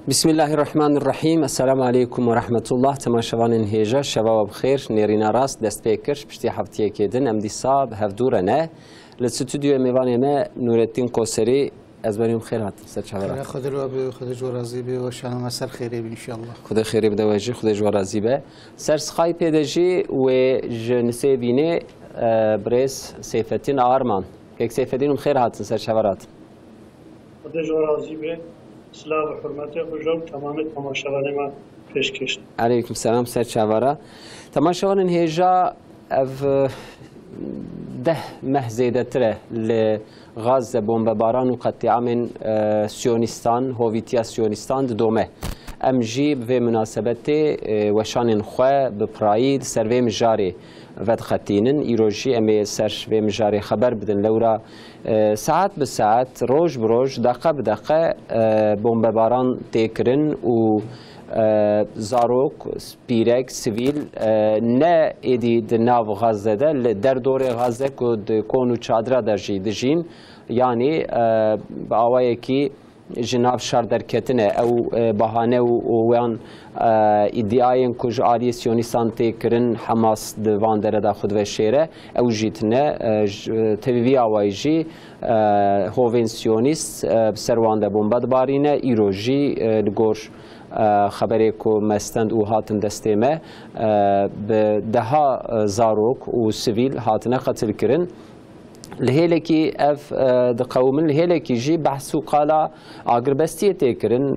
بسم الله الرحمن الرحیم. السلام علیکم و رحمت الله. تماشاوانین هیجا شباب بخیر. نرینا راست دست پیکرش پشتی هفتیه کدن ام دی صاب هفدوره نه لستودیو میوانی ما نورالدین قوسری از بریم خیر هات سر چهارا. خدا رو به خدا جوازی به و شانم اثر خیری به انشالله. خدا خیری بده واجی خدا جوازی به. سر سخای پیداجی و جنسی بینه برس سیفتین آرمان. یک سیفتین خیر هات سر چهارات. خدا جوازی به. سلام و حرمت خوشم تمام تماشاوان ما پیشکش. علیکم سلام سر چهارا. تماشاوان هیجا اف ده مه زیده تره لغاز بمباران و قطع من سیونستان هویتیا سیونستان دومه ام جیب و مناسبت وشان خواه بپراید سر و مجاری ود خطینن ایروجی امی سر و مجاری خبر بدن لورا ساعت به ساعت روز بروز دقیقه به دقیقه بمباران تکرن و زاروک پیرک سویل نه ایدی دناو غزه ده در دور غزه کد کونو چادر درجی دجین یعنی با آوایی کی جناب شر درکتنه او بهانه و وان ادعاین کج عالی سیونیستان تکرن حماس دوان در خود و شیره او جیتنه تبیوی آوایجی هوین سیونیست بسروان ده بمبد بارینه ایروجی لگوش خبری که مستند او هاتن دستیمه به ده زاروک و سویل هاتنه قتل کرن لهیلکی اف دقومن لهیلکی جی بحث و قالا آگربستی تکرن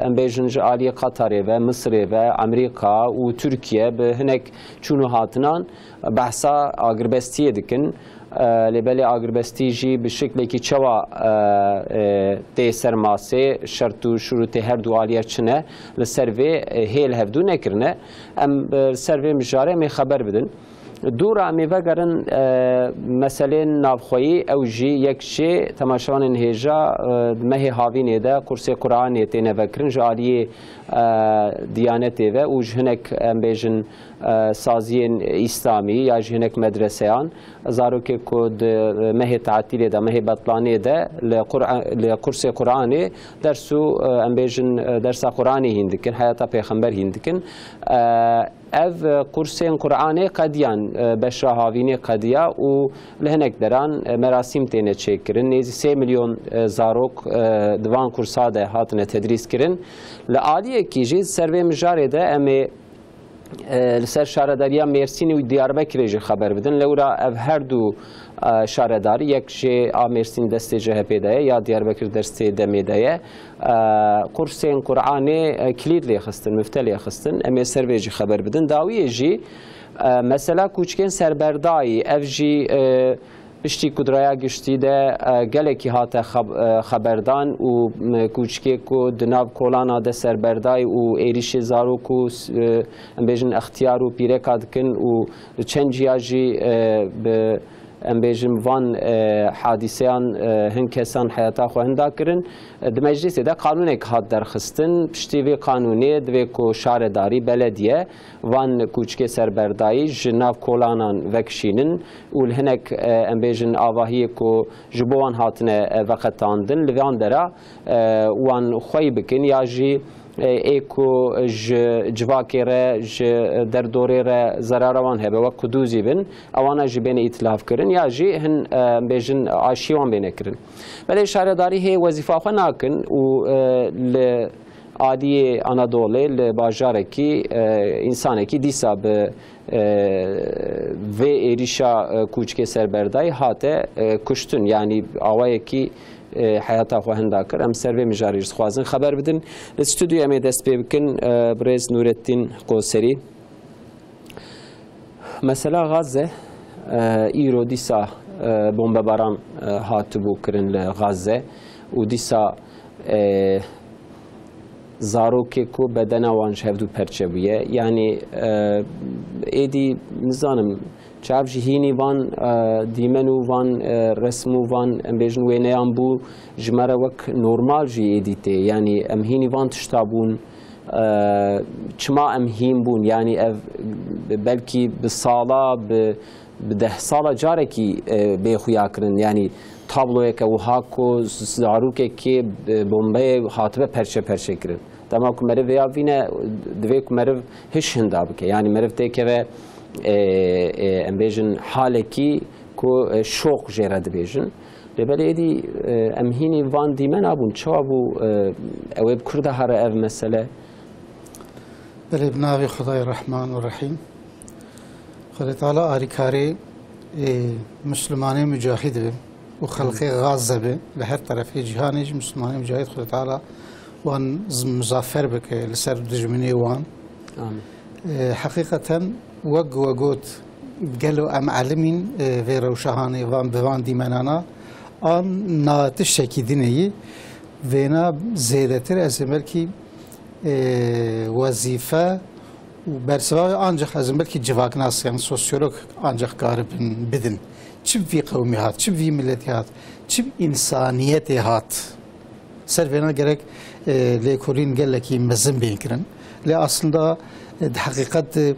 ام بیجنج آلی قطر و مصر و امریکا و ترکیه به هنک چونو هاتنان بحثا آگربستی دکن لبلی آگربستی جی به شکلی که چوا تی سرماسه شرط و شروط هر دو آلیه چنه لسروی هیل هفدو نکرنه ام سروی مجاره می خبر بدن دور امی وگرن مسئله نافخویی او جی یک شی تماشاوان هیجا مه هاوینه ده قرص قرآنی تینه وکرن جالی دیانتی و او جهنک بیجن سازین اسلامی یا جهنک مدرسه آن زارو که کد مه تعطیل ده مه بطلانی ده لقرص قرآنی درسو بیجن درس قرآنی هندکن حیات پیغمبر هندکن اف قرصین قرآنی قدیان بشرا هاوینی قدیا و لهنک دران مراسم تینه چکرن نیزی 3 میلیون زاروک دوان قرصاده هاتنه تدریس کرن لعالیه کی جید سروی مجاره ده امی لسر شارداریا مرسین و دیاربکر جی خبر بدن لورا اف هر دو شارداری یک جی مرسین دست جهپی ده یا دیاربکر دست دمی ده قرصین قرآنی کلید لی خستن مفتلی خستن امی سروی جی خبر بدن داویه جی مثلا کوچکن سربردایی اف جی پشتی کدریا گشتی ده گلکی هات خبردان و کوچکی کو دناب کولانا ده سربردای و ایریش زارو کو بیجن اختیار و پیره کادکن و چند جیاجی به ام بیجم وان حادثیان هن کسان حیاتا خو هندا کرن د مجلس ده قانون یک هات درخستن پشتی وی قانونی دوی کو شارداری بلدیه وان کوچکی سربردایی جناب کولانان وکشینن و هنک ام بیجن آواهی کو جبوان هاتنه وقتاندن لوان درا وان خوی بکن یا جی ایکو جواکی را در دوره را ضرروان هبه و کدوزی بین اوانا جی بین ائتلاف کرن یا جی هن بیجن آشیوان بینه کرن ولی شهرداری هی وظیفه خو ناکن و عادی آنادوله لباجاره کی انسانه کی دیسا به و ایریشا کوچک سربردای هاته کشتن یعنی آوای کی حیاتا خو هندا کر ام سروی مجاریز خوازن خبر بدن استودیو امی دست پی بکن برز نورالدین قوسری مثلا غزه ایرو دیسا بمباران هاتبو کرن لغزه و دیسا زاروکی کو بدن وانش هفدو پرچبیه یعنی ایدی نزانم چاپ جهینی وان دیمنو وان رسمو وان ام بیجن وینیان بو جمره وک نورمال جی ایدیته یعنی ام هینی وان تشتابون چما ام هین بون یعنی بلکی بسالا بده سالا جاره کی بیخویا کرن یعنی تابلوی که و هاکو زاروکی که بمبای حاطبه پرچه کرن تمام که مرو یا وینه دوی که مرو هش هندا بکه یعنی مرو تی که ام بیشن حاله کی کو شوق جرد بیشن لبلی ایدی ام هینی وان دیمن آبون چه آبو اویب کرده هر اف مسئله بله بناوی خدای رحمان و رحیم خدای تعالی آریکاری مسلمانی مجاهد به و خلقی غازه به لهر طرفی جهانیش مسلمانی مجاهد خدای تعالی وان مظفر بکه لسر دجمنی وان حقیقتا وقوت قالوا ام علمين في روشهاني وان بوان ديمانانا ان ناتشكي ديني فينا زيادتر ازمل كي وظيفه وبرسوا انجح ازمل كي جواك ناس يعني سوسيولوج انجح قارب بدن چب في قومي هات چب في ملتي هات چب انسانيتي هات سر فينا gerek ليكولين قال لك مزن بينكرن لا اصلا حقيقه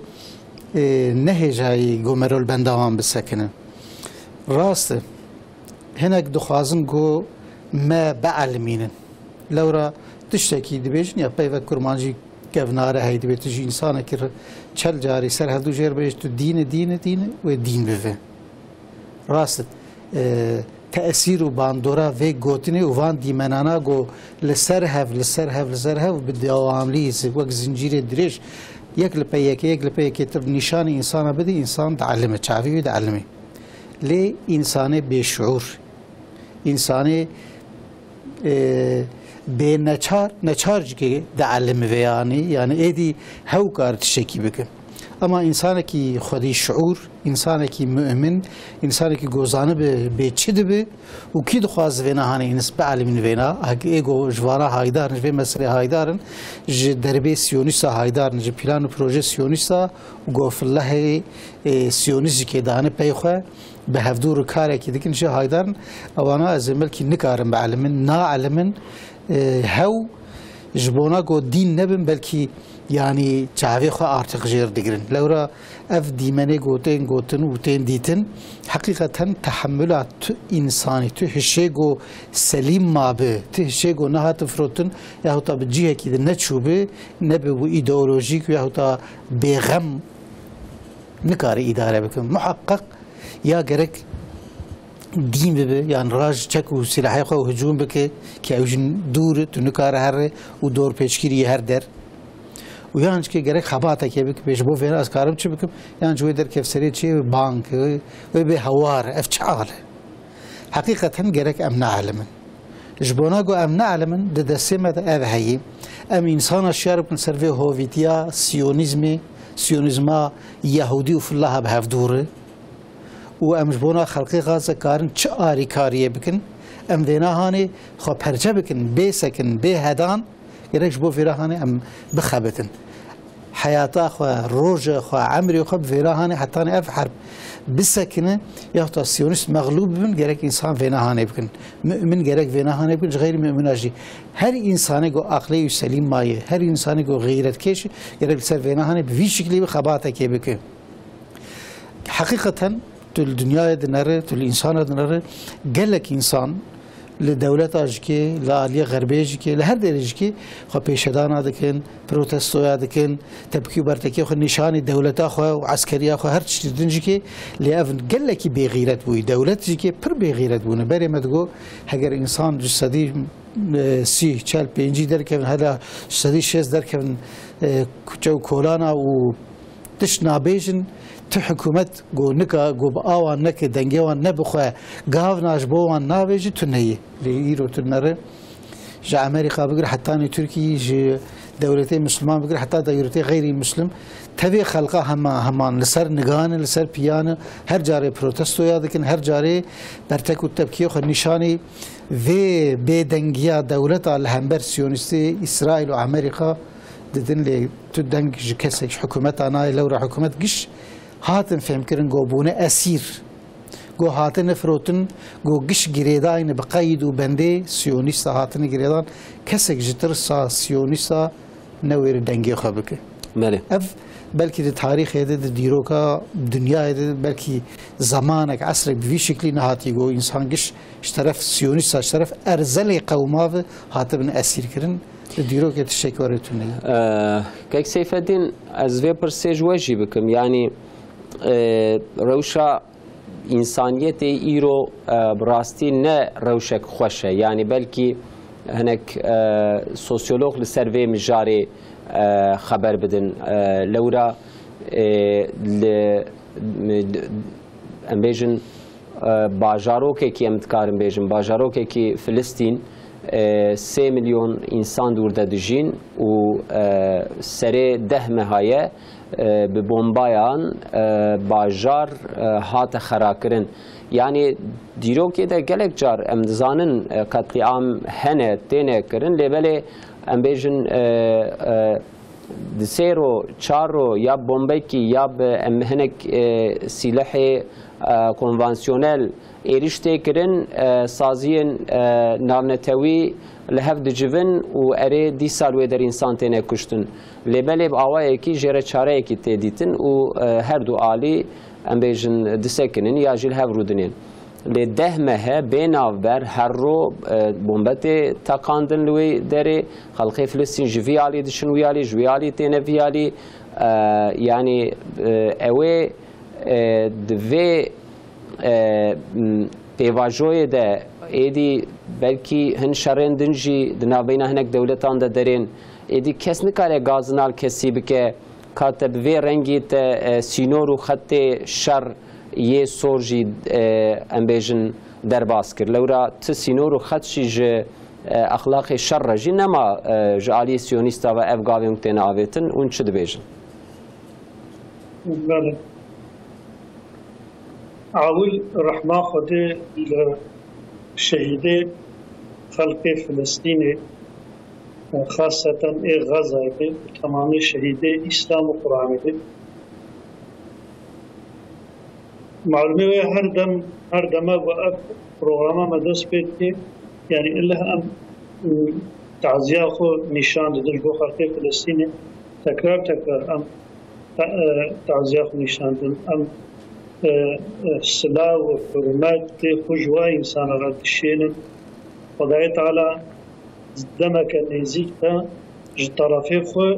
نهجایی گومرول بندوام بسکنه راست هنگ دخوازم گو ما بعلمینن لورا تشتکی دبیجن یا پیو کرمانجی گفناره هایی دبیج تجی انسانه که چل جاری سر هدو جیر بیج تو دین و دین بفه راست تأثیر و باندورا و گوتنی و وان دیمنانا گو لسر هف بدوام لیز وقت زنجیر دریش یک لپی تب نشان انسان بدی انسان تعلمه چاوی تعلمه لی انسان بیشعور انسان به نچار که تعلمه ویانی یعنی ایدی هاو کار تشکی بکن اما انسان کی خودی شعور انسان کی مؤمن انسان کی گوزانه به چید به و کی دخواز وینا هانی نسبت علم وینا اگه ایگو جوارا هایدار نجبه مسئله هایدارن ج دربه سیونیستا هایدار نج پلان و پروژه سیونیستا و گفت الله سیونیستی که دانه پیخه به هفدور کاری که دیگه نشه هایدارن اوانا از مل کی نکارن به علمن نا علمن هاو جبونا گو دین نبن بلکی yani çavi xo artık jir digirin. Lewra ev dimene gotin u tên dîtin hakikaten tahammülat tu insani tu hişe go selim mabe tu hişe go nehat frotin yahut da bi cihekî de neçûbe ne bi bu ideolojik yahut da bêxem nikare idare bikin. Muhakkak ya gerek دین به یعنی راج چک و سلاحی خو هجوم بکه که اوجن دور تو نکار هر و دور پیشگیری هر در و یعنی که گره خباته که بک پیش بو فعلا از کارم چی بکم یعنی جوی در کفسری چی بانک و به هوار افچاله حقیقتا گره امن علمن جبونا گو امن علمن ده دسمت او هایی ام انسان اشیار بکن سروی هویتیا سیونیزما یهودی و فلاح به هفدوره و ام جبونا خلقی غازه کارن چه آری کاریه بکن ام دینا هانی خو پرچه بکن بی سکن بی هدان گرک جبو فیرا هانی ام بخبتن حیاتا خو روج خو عمری خو فیرا هانی حتی اف حرب بسکنه یا تا سیونیست مغلوب بن گرک انسان فینا هانی بکن مؤمن گرک فینا هانی بکن غیر مؤمن اجی هر انسانی گو عقلی و سلیم مایه هر انسانی گو غیرت کش گرک سر فینا هانی به شکلی خباته کی بکن حقیقتا تو الدنيا دنره تو الانسان دنره قالك انسان لدولت اجكي لاليه غربيه اجكي لهر درجه كي خو پیشدان دکن پروتستو دکن تبكي برتكي خو نشان دولت خو وعسكريه خو هر چيز دنجكي لافن قالك بغيرت بو دولت اجكي پر بغيرت بو بري مدغو اگر انسان جسدي سي چال پنجي دركن هذا جسدي شيز دركن كوچو کولانا و تش نابيجن تو حکومت گو نکا گو آوان نک دنگیوان نبخواه گاو ناجبوان ناویجی تو نیه لیرو تو نره جا امریکا بگر حتی نی ترکی جا دولتی مسلمان بگر حتی دولتی غیری مسلم تبی خلقا همان لسر نگان لسر پیان هر جاره پروتستو یادکن هر جاره برتک و تبکیه خود نشانی و به دنگیا دولتا لهمبر سیونیستی اسرائیل و امریکا ددن لی تو دنگ کسیک حکومت آنای لورا حکومت گش هاتن فهم كرن جو بونه أسير جو هاتن فروتن جو قش جريدان بقيد وبندي سيونيستا هاتن جريدان كسك جتر سا سيونيستا نوير دنجي خبرك ماله أف بلكي التاريخ هذا ديروكا الدنيا هذا بلكي زمانك عصرك بفي شكل نهاتي جو إنسان قش اشترف سيونيستا اشترف أرزلي قومه هاتن أسير كرن دیرو که تشکرتونه که سیف الدین از وی پرسیج وجی بکم یعنی روشا انسانیت ایرو براستی نه روشک خوشه یعنی بلکی هنک سوسیولوگ لسروی مجاری خبر بدن لورا ام بیژن باجاروکه کی امتکارم بیژن باجاروکه کی فلسطین 3 میلیون انسان دور دادجین و سری 10 مهایه به بمبایان باجار هات خراکرن یعنی دیرو که ده گلک جار امدزانن قتل عام هنه تینه کرن لیبله ام بیژن دسیرو چارو یا بمبکی یا هنک سلاح کنوانسیونل ایرشته کرن سازین نامنتوی لحف دجون و اره دی سالوی در انسان تینه کشتن لیبله با آوائه کی جره چاره کی تیدیتن و هر دو آلی ام بیژن دسکنن یا جل هف رودنین لی 10 ماه بیناو بر هر رو بمبت تاقاندن لوی داره خلقی فلسطین جویالی دشن ویالی جویالی تینه ویالی یعنی اوه دوی پیواجوی ده ایدی بلکی هن شرندن جی دنابینا هنک دولتان ده درین ایدی کس نکاره گازنال کسی بکه کاتب وی رنگی ته سینور و خط شر یه سورجی ام بیژن درباس کرد لورا ت سینور و خطشی ج اخلاق شر رجی نما جالی سیونیستا و افغاوی متن آویتن اون چه دبیژن بله اول رحمه خود شهید خلق فلسطین خاصة غزة تمام شهید اسلام و قرآن معلومه هر دم و پروگرام مدرس بيت يعني إلا أم تعزيه خو نشان دادن بو خلق فلسطين تكرار أم تعزيه خو نشان دادن أم صلاة و حرمات خجوة إنسان رد الشين خدای تعالى دمك نزيك تا طرفي خو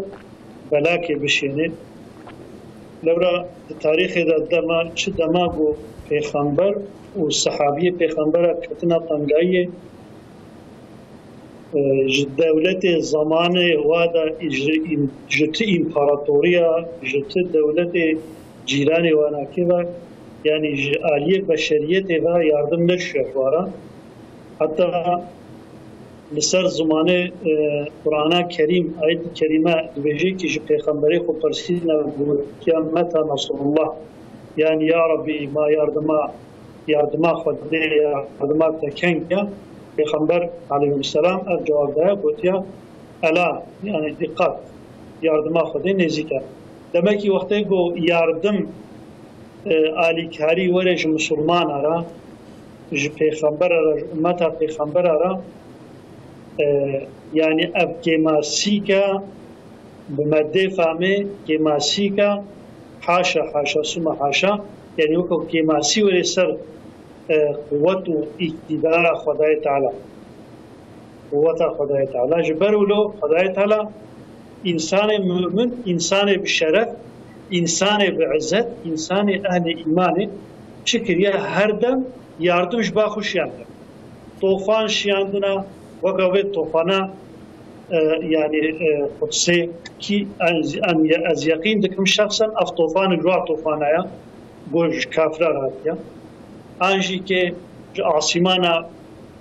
بلاكي بشينه لورا تاریخ دما چه دماغو پیغمبر و صحابی پیغمبر کتنا تنگایی دولت زمان وادا جت امپراتوریا جت دولت جیران وانا که یعنی عالیه بشریت و یاردم نشوه وارا حتی لسر زمان قرآن کریم آیت کریمه دویجی که جو پیغمبری خو پرسید نبود که متى نصر الله یعنی یا ربی ما یاردما خود ده یاردما تکنگ یا پیغمبر علیه السلام جواب ده بود یا الا یعنی دقت یاردما خود نزیکه دمکی وقتی گو یاردم آلیکاری ورش مسلمان را جو پیغمبر را امت پیغمبر را يعني اب كيماسيكا بمادة فامي كيماسيكا حاشا ثم حاشا يعني وكو كيماسي ورسر قوة اقتدار خدای تعالى قوة خدای تعالى جبروا له خدای تعالى إنسان مؤمن إنسان بشرف إنسان بعزت إنسان أهل إيمان شكر يا هردم ياردمش باخوش ياندم طوفان شياندنا وقوة طوفانا يعني قدسي كي از يقين دكم شخصا اف طوفان الجوع طوفانا يا بوج كافرة راتيا انجي كي عاصمانا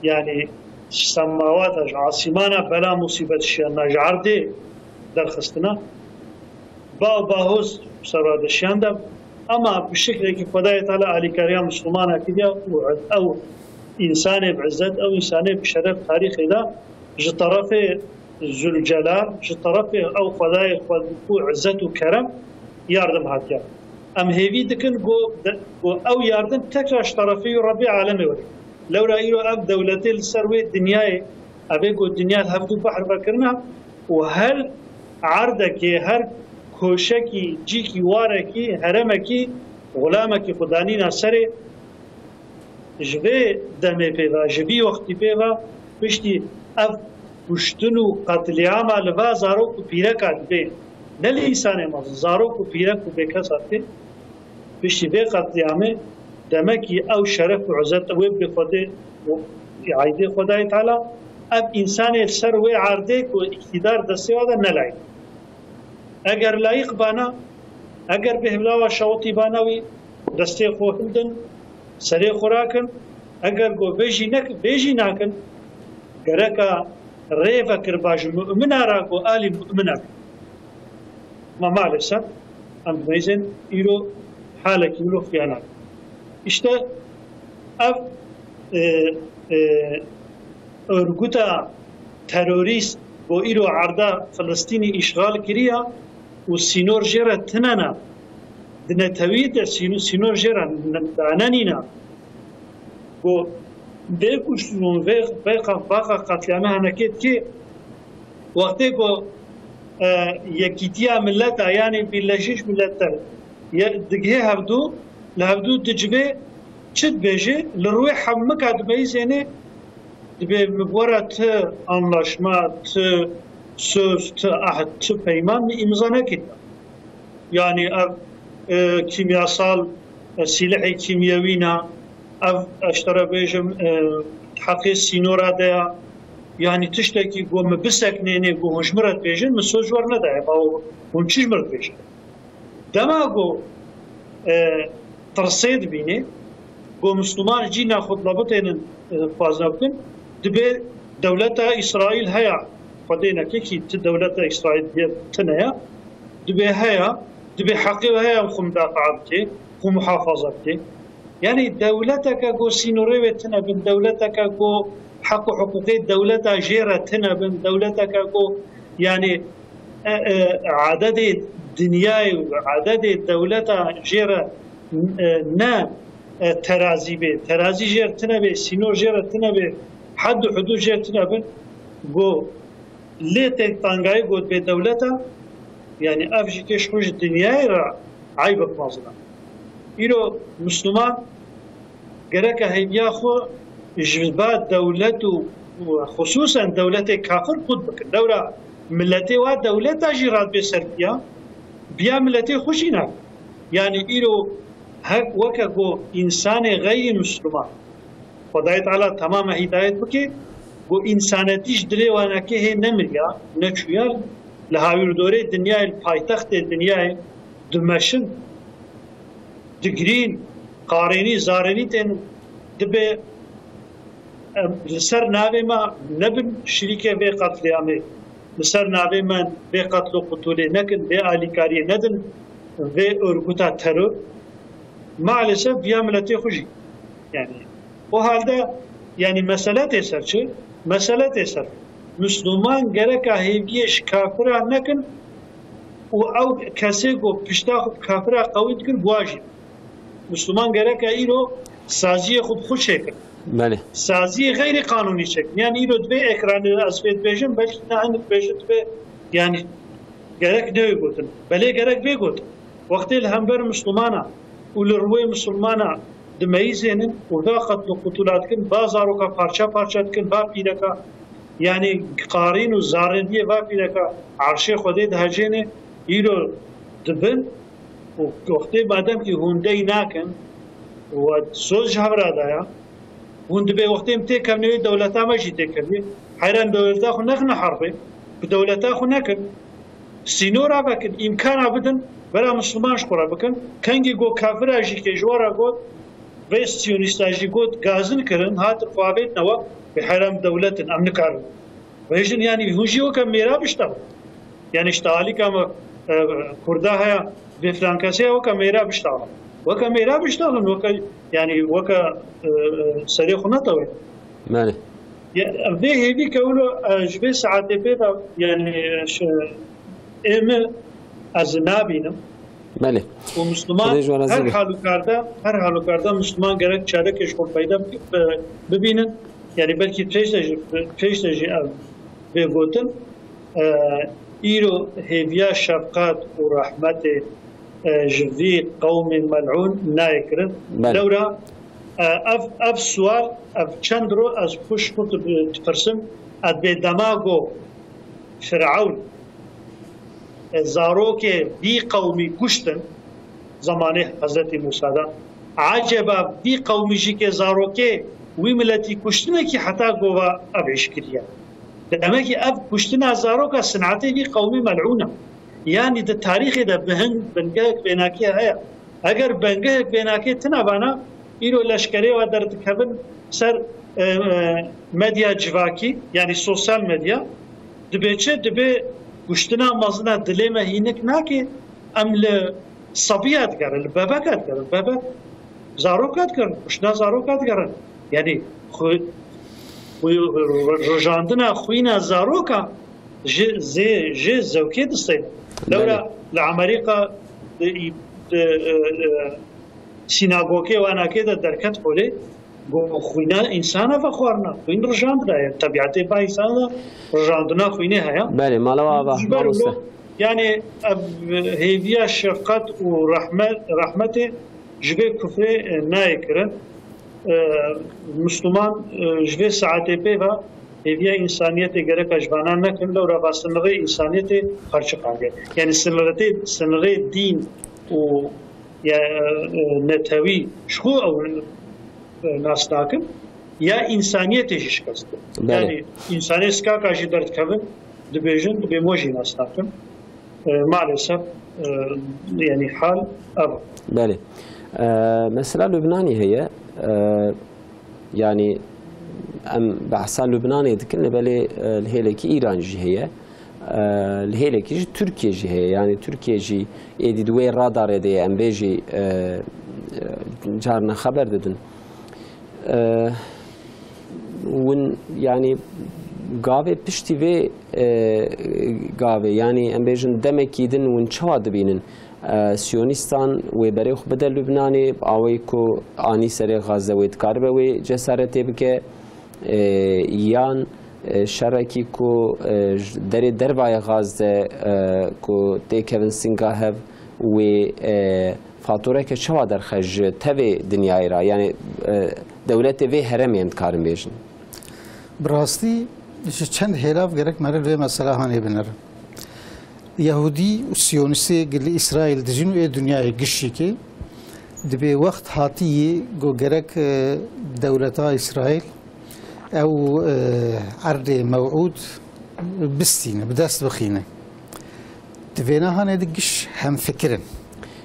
يعني سماوات عاصمانا بلا مصيبة الشيانا جعردي درخستنا باهوز سراد الشياندم اما بالشكل كي خداي تعالى علي كريم مسلمانا كده او إنسان بعزت أو إنسان بشرف تاريخي لا جطرف ذو الجلال جطرف أو خداي عزت وكرم ياردم هاتيا أم هيفي دكن جو أو ياردم تكراش طرفي ربي عالمي ولي لو رأيو أب دولتي السروي الدنياي أبي جو الدنيا هفدو بحر بكرنا وهل عردك هر كوشكي جيكي واركي هرمكي غلامكي خدانينا سري جبه دمه پیوا جبی وقتی پیوا پشتی اف کشتن و قتلیعام لوا زاروک و پیرک دبه نه لیسانه ماز زاروک و پیرک و بکس هاته بشی به قتلیعامه دمکی او شرف و عزت وی بخوده و عیده خدای تعالی اب انسان سر و عرضه کو اقتدار دسته واده نلعید اگر لایق بانا اگر به هلاوه شوطی بانوی دسته خوهندن سری خوراکن اگر گو بیجی نکن گرکا ریفا کرباج مؤمنه را گو آلی مؤمنه ما maalesef ام میزن ایرو حالك ایرو خیانات işte ev örgüta terörist bu iro arda Filistin'i işgal kiriya و سینور جرا تنانا دنتویت سینور جرا دانانینا و بیکوشتون باقا قتلامه هنکت که وقتی که یکیتیا ملت یعنی بیلشیش ملت دگه هفدو دجبه چد بیجه لروی حمک دبیزینه دبی مبورت انlaşma söz, ahd, peyman imza nekit. Yani kimyasal silah kimyevina ev eştara bejim hakkı sinora da yani tişteki gome bisekneni go hoşmırat bejin mi söz var ne da ya on çizmırat bejin. Dema go tersid bini go Müslüman cina xutlabetenin fazla bakın dibe devleta İsrail haya خدينا كي دولة إسرائيل تنايا دبي هيا دبي حقي هيا خم دافعتي خم محافظتي يعني دولتك جو سينوري تنبن دولتك جو حقوقي دولة جيرة تنبن دولتك جو يعني عدد دنياي وعدد دولة جيرة نا ترازي بي ترازي جير تنبي سينور جيرة تنبي حد حدود جير تنبن جو ليتك تانغاي قد بدولته يعني افجي كشوج الدنيا را عيبك مازنا إلو مسلمان جرك هيا خو جبات دولته وخصوصا دولة كافر قد بك دولة ملتي ودولة جيرات بسربيا بيا ملتي خوشينا يعني إلو هك وكاكو إنسان غير مسلمان خدای تعالی تمام هدایت بکی و انسانتیش دلی وانکه هی نمریا نچویال لهاویر دوره دنیای پایتخت دنیای دمشن دگرین قارنی زارنی تن دبه لسر ناوی ما نبن شریکه به قتل عامه لسر ناوی من به قتل و قتوله نکن به آلیکاری ندن به örgüta terör maalesef biyamileti خوشی yani o halde yani mesele teserçi mesele teser Müslüman gerek ahibiyeş kafira nekin o av kasego pişta kafira kavit kir buajin Müslüman gerek ayro saziye khud خوش şekil بله saziye gayri kanuni şekil yani iro be ekranı asfet bejin belki ne anlık bejin be yani gerek ne gotun bele gerek be gotun وقتی الهمبر مسلمانا ولروی مسلمانا دمیزنن و داخت لقطولات کن بازارو کا پارچه پارچه کن با پیرکا یعنی قارین و زارندیه با پیرکا عرشه خودی دهجنه ایرو دبن و وقتی مادام که هندی نکن و سوز جبر دایا هند به وقتی امتی کنی دولتا ماجی تکنی حیران دولتا خو نخن حربه بدولتا خو نکن سینورا بکن امکان بدن برای مسلمان شکر بکن کنگی گو کافر آجی که جوارا گود و سیونیست آجی گود گازن کرن هات خوابید نوا به حرام دولت امن کارن و هیچن یعنی هنجی وکم میرا بشتاق یعنی اشتغالی کام کرده های به فرانکسی وکم میرا بشتاق وکم میرا بشتاقن وکم یعنی وکم سری خونه توی بله به هیچی که اولو جبه ساعت بیدا یعنی ام از نابینم بله و مسلمان هر halükarda Müslüman gerek çare keşkol payda bebinin yani belki peşteci ve gotin İro heviya şefkat ve rahmet جذي قوم ملعون نايكر دورة اف سوال اف چند رو از پوش کت تفرسم اد به دماغو فرعون زاروک بی قومی کشتن زمانه حضرت موسی دا عجبا بی قومی جی که زاروکه وی ملتی کشتنه که حتی گوه اب عشکریه لما که اب کشتنه زاروکه صنعته بی قومی ملعونه یعنی ده تاریخ ده بنگه بیناکی هیا اگر بنگه بیناکی تنبانا ایرو لشکری و در تکبن سر مدیا جواکی یعنی سوسیال مدیا دبی چه دبی کشتنا مازنا دلیمه هینک ناکی امل صبیات کرن بابکات کرن بابک زاروکات کرن کشتنا زاروکات کرن یعنی رجاندنا خوینا زاروکا جه زوکی دستیم لورا لعمریقا سیناگوکه و آنکه درکت خوله خوینا انسان و خوارنا خوین رجاندنا طبیعت با انسان رجاندنا خوینه هیا بله مالا و مالوسه يعني هيفيا شفقت ورحمة جبه كفر نايكرن مسلمان جبه ساعته بيها هيفيا إنسانية جرك أجبانا نكن لو ربع سنغي إنسانية خرج قاعدة يعني سنغي دين و يا نتوي شو أو ناس ناكن يا إنسانية تجيش كست يعني إنسانية سكا كاجي درت كبن دبيجن دبيموجي ناس ناكن maalesef yani hal أب. بله مثلا لبناني هي يعني ام بحثا لبناني ذكرنا بله الهيلكي إيرانجي هي الهيلكي تركيا جي هي يعني تركيا جي إدي دوي رادار دي ام بيجي جارنا خبر ددن ون يعني گاوه پشتی و گاوه یعنی ام بیشن دمکی دن ون چه دبینن سیونیستان و برای خو بدل لبنانی آوی کو آنی سر غزه و ادکار به و جسارت بکه یان شرکی کو در وای غزه کو دیکن سینگاه و فاتوره که چه در خج توی دنیای را یعنی دولت و هرم ادکارم بیشن براستی چند هلاف گرک مرد و مسئله هانی بنر یهودی و سیونیستی گل اسرائیل دجینو ای دنیای گشی که دبی وقت هاتی گو گرک دولتا اسرائیل او عرض موعود بستینه بدست بخینه دبینا هانی دگش هم فکرن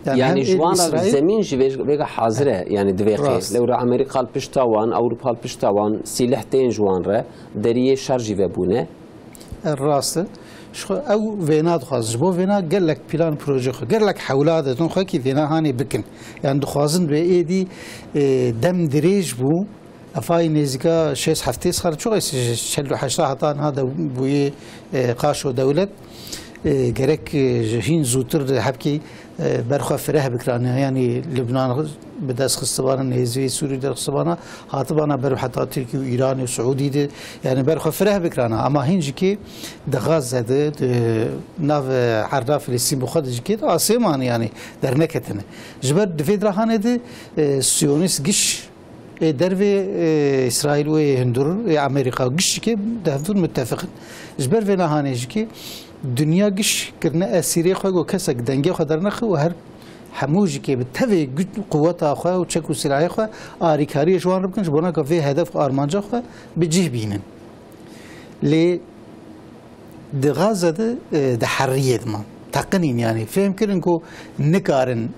يعني جوان زمین جویگ حاضره يعني دویقه لو را امریکا الپشتوان اوروپا الپشتوان سلاحتين جوان را دریه شرجی و بونه الراست شو او فينا دخواز بو فينا قال لك بلان بروجي خو قال لك حولات دون خو كي فينا هاني بكن يعني دخوازن به ايدي دم دريج بو افاي نيزكا شيس حفتيس خرج شو شلو حشره حطان هذا بو قاشو دولت گرک جهین زودتر حبکی برخوا فره بکرانه یعنی لبنان بدست خستبانه نهزوی سوری در خستبانه هاتبانه بر حتی ترکی و ایران و سعودی ده یعنی برخوا فره بکرانه اما هنجی که دغاز زده ناو عرض فلسطین بخواد جی که آسمان یعنی در نکتنه جبر دفید راهانه ده سیونیست گش درو اسرائیل و هندور امریکا گش که دهفتون متفقن جبر و نهانه جی که دنیا گش کرنه اسیری خو و کسک دنگی خو در نخ و هر هموجی که به توی قوت خو و چک و سلاح خو آریکاری جوان رو بکنش بنا که وی هدف آرمانجا خو بجه بینن لی دغازه ده حریت ما تقنین يعني فهم كرن كو نكارن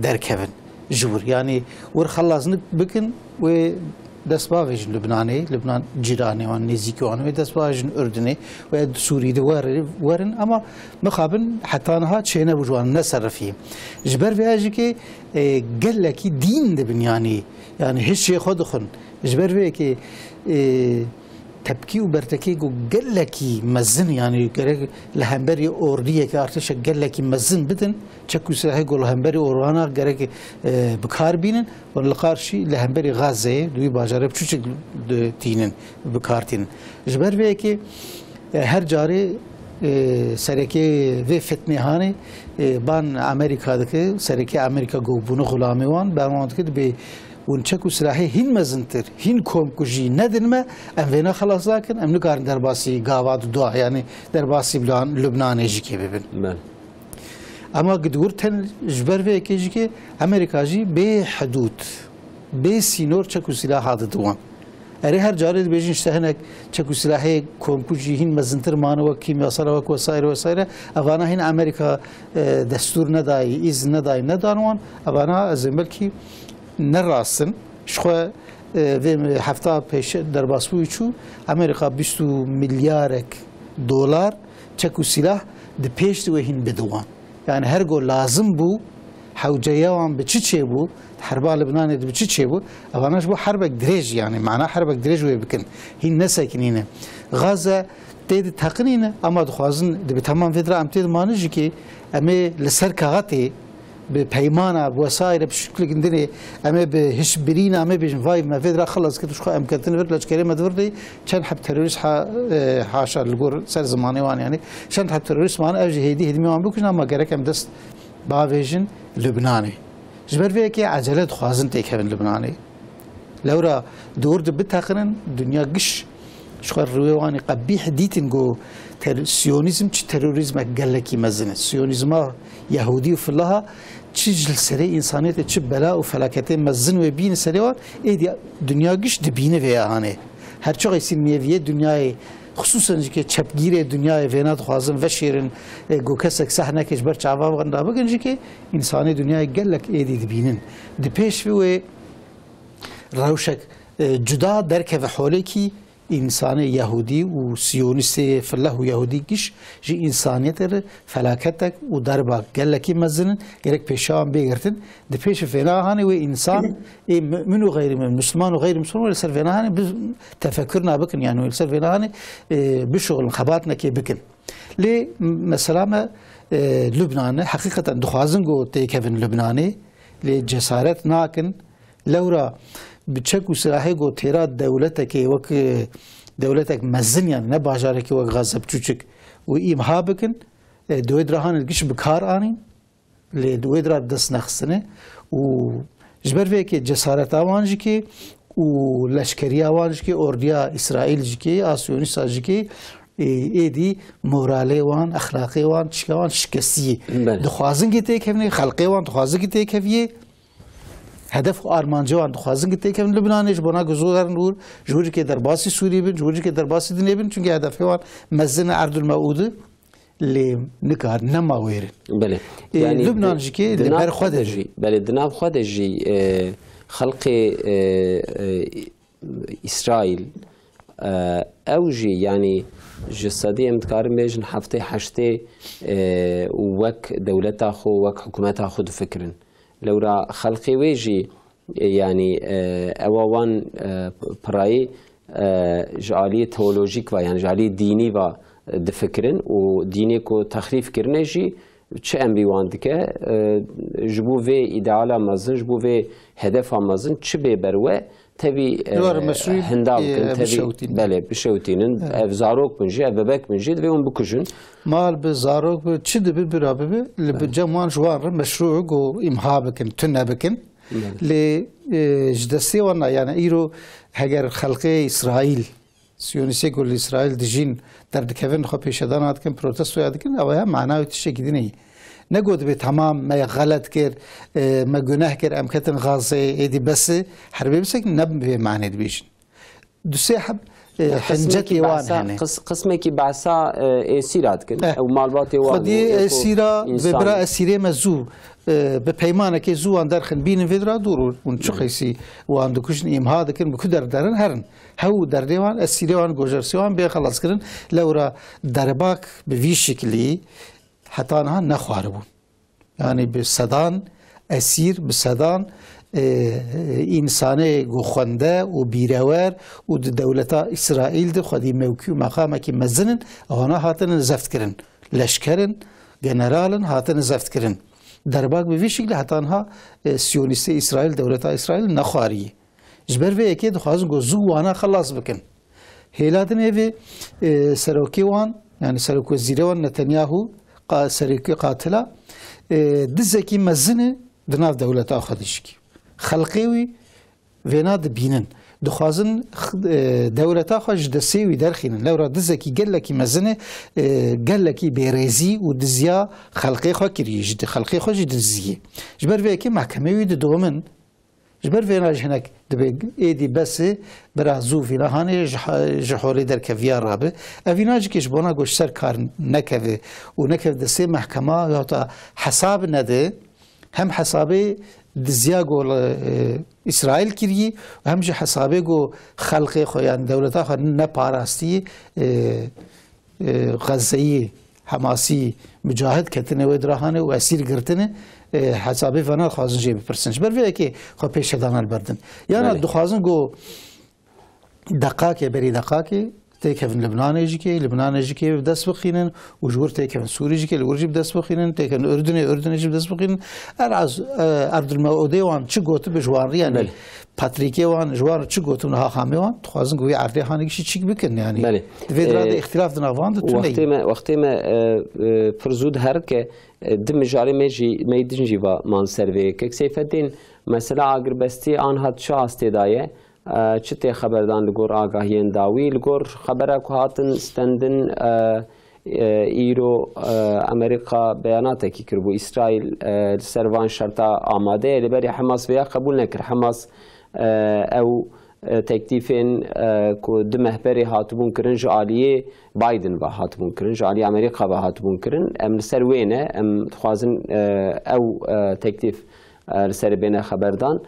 دركبن جور يعني ور خلصنا بكن و دسباوجن لبنان جيراني وان نزيكي وان دسباوجن اردني و سوري ورن اما مخابن حتى نهات شينا بجوان نصر فيه جبر في اجي كي قال لك دين دبن يعني هيش خدخن جبر في كي تبكي وبرتكي قال لك مزن يعني لهمبري اورديه كارتش قال لك مزن بدن تشكو سلاح يقول لهمبري اورانا قال لك بكار بينن ولا قارشي لهمبري غازه دوي باجاره بچوچ تينن بكارتين جبر بيكي هر جاري سركي و فتنه هاني بان امريكا دك سركي امريكا گو بونو غلامي وان برمانت كد به ونچک و سلاحی هین مزنتر هین کم کجی ندن ما ام وینا خلاص لکن ام نکارن در باسی گاوات دعا یعنی در باسی لبنان جی که ببین اما قدور تن جبر في كيجي أمريكا جي بحدود بسينور تشكو سلاح هذا دوام أري هر جارد بيجين اشتهنك تشكو سلاحي كومبوجي هين مزنتر مانو كيمياء صار وسائر أفانا هين أمريكا دستور نداي إذن نداي ندانوان أفانا زمبل كي نراسن شخو في هفته پیش در باسوی چو أمريكا 20 مليارك دولار تشكو سلاح ده پیش دو هين بدوان يعني هرجو لازم بو حوجيوان بتشي بو حرب لبنان بتشي بو أفناش بو حرب دريج يعني معناه حرب دريج ويبكن هي نسكنينه غزة تيد تقنينه أما دخوازن بتمام فترة أم تيد مانجي كي أمي لسر كغتي ببيمانة بوسائل بشكل جندني أمي بهش برينا أمي بيجن فايف ما فترة خلص كده شو أم كتن فرد لش كريمة دفردي كان حب تيروريست حاشا الجور سر زماني وان يعني كان حب تيروريست مان أجي هدي ما بكون أما جرك أم دست باويجن لبناني جبر فيك عجلة خوازن تيكهن لبناني لورا دور بتاخرن دنيا قش شخر رواني قبيح ديتن جو سيونيزم تيروريزم قالكي مزنه سيونيزم يهودي وفي الله تشجل سري إنسانية تشب بلاء وفلاكتين مزن وبين سريوان إيه دي دنيا قش دبينه فيها هاني هر شو يصير ميفيه دنياي خصوصا جي تشبجيره دنياي فينات خوازن وشيرن جو كسك صحنه كجبر شعبا وغندا بكن جي كي إنساني دنياي قالك إيه دي دبينن دي بيش في روشك جدا درك في حولكي إنسان يهودي وسيونيست في الله يهودي كيش جي إنسانية فلاكتك ودربك قال لك مزنن يرك بيشام بيغرتن ده بيش فينا هاني وإنسان منو غير من مسلمان وغير مسلمان ولا سر فينا هاني تفكرنا بكن يعني ولا سر فينا هاني بشغل خباتنا كي بكن ليه مثلا لبنان حقيقة دخوازن جو تيكفن لبناني لجسارة ناكن لورا بتشكو سلاحي جو تيرات دولتك وك دولتك مزن يعني نباجارك وك غزة بتشوشك وإيمها بكن دويد راهان الجيش بكار آني لدويد راه دس نخسنه وجبر فيك جسارة آوانجكي ولشكرية آوانجكي أورديا إسرائيل جكي آسيونيس جكي إيدي مورالي وان أخلاقي وان تشكوان شكسي دخوازن جتيك هني خلقي وان دخوازن جتيك هفيه هدف آرمانجوان دخوازن که تیکم لبنانیش بنا گذار نور جوری که در باسی سوری بین جوری که در باسی دنیا بین چون که هدف وان مزن عرض الموعود لی نکار نماویرن. بله. يعني لبنان جی دنبال خودجی. بله دنبال خودجی خلق إسرائيل أوجي يعني جسدي امتكارم بيجن حفتي حشتي وك دولتا خو وك حكومتا خود فكرن. لو را خلقي ويجي يعني أوان براي جعلي تئولوژیک و يعني جعلي ديني و دفكرن وديني كو تخريف كرنجي چه ام بيوان دكه جبو في إدعال مازن جبو في هدف مازن چه ببروه تبي هنداو كن تبي بله بشوتينن زاروك بنجي ببك بنجي دبيهم بكجن مال بزاروك تشد بالبرابه اللي بجمعان جوار مشروع جو إمها بكن تنا بكن لجدسي وانا يعني إيرو هجر خلقي إسرائيل سيونيسي يقول إسرائيل دجين درد كفن خو بيشدانات كن بروتست ويادكن أو هم معناه تشكي ديني نقول بتمام ما غلط كر ما جناه كر أم كتن غازي إدي بس حربي بس نب بمعنى دبيشن دسيحب حنجتي وان هني قسمه كي بعسا سيرات كن أو معلومات وان خدي سيرة ببرا سيرة مزو ببيمانة كي زو عن درخن بين فيدرا دور ونشخيسي وان دكوشن إم هذا كن بكدر درن هرن هو درديوان السيرة جوجر سوان بيخلص كرن لورا درباك بفي شكلي حتى أنها نخواربون يعني بالسدان أسير بالسدان إنساني جوخنده وبيروار ودولة إسرائيل ده خدي موكو مقامه كي مزنن أنا هاتن زفت كرن لشكرن جنرالن هاتن زفت كرن درباك بفي شكل حتى أنها سيونيست إسرائيل دولة إسرائيل نخواري جبر في أكيد خازن جوزو وانا خلاص بكن هيلادن هذي سروكي وان يعني سروك وزير وان نتنياهو سريكي قاتلة دزكي مزنة بناف دولة آخدشكي خلقيوي وینا دبینن دخوازن دولتا خوش دستی و درخینن لورا دزکی گلکی مزنه گلکی بیرزی و دزیا خلقی خو کریج خلقی خوش دزیه جبر وی که محکمه وی دومن جبر وینا جهنک دبی ایدی بس برا زوفی لهانه جحوری در کفیا رابه اوینا جکش بونا گوش سر کار نکوه و نکوه دستی محکمه یا تا حساب نده هم حسابه دزیا گول اسرائیل کریه و هم جه حسابه گو خلق خویان دولتا خو نپاراستی غزهی حماسی مجاهد کتنه و درهانه و اسیر گرتنه حسابه فنا خوازن جیب پرسنج بر وی که خو پیش دانال بردن یعنی دخوازن گو دقاقه بری دقاقه تيكفن لبنان يجيكي لبنان يجيكي بدس بخينن وجور تيكفن سوري يجيكي الورجي بدس بخينن تيكفن أردن يجي بدس بخينن العز أرض الموعودة وان شو قوت بجوار يعني باتريكي وان جوار شو قوت منها خامي وان تخازن قوي عرضي خانك شيء بكن يعني في هذا اختلاف دنافان وقت ما فرزود هركة دم جاري ما يدنجي با مان سروي كيف سيف الدين مثلا عقر بستي عن هاد شو استداية چته خبردان لگور آگاهیان داوی لگور خبره که هاتن استندن ایرو امریکا بیانات کی کربو اسرائیل سروان شرطا آماده لبری حماس ویا قبول نکر حماس او تکلیفین که دمه بری هاتبون کرن جالیه بایدن و هاتبون کرن جالیه امریکا و هاتبون کرن ام سروینه ام خوازن او تکلیف سر بین خبردان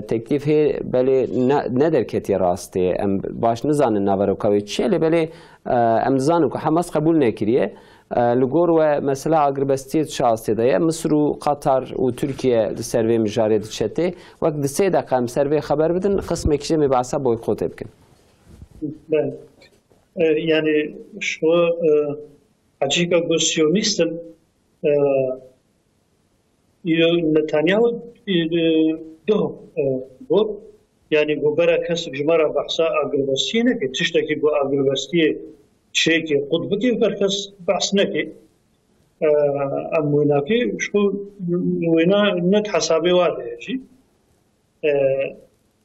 تکلیف هی بله ندر کتی راسته ام باش نزانن نوارو کوی چیله بله ام زانو که حماس قبول نکریه لگور و مثلا اگربستیت شاسته دایه مصر و قطر و ترکیه سروی مجارید چته وقت دسته دقیقه سروی خبر بدن قسم کشی مبعثه بویکوت بکن بله یعنی شو عجیقا گوسیونیستن نتانیاهو دو بود یعنی گوبره کسی جمعه بحثا اگربستی نه که تشتکی گو اگربستی چه که قطبه که برکس بحث نه که اموینا که شو وینا نت حسابی واده جی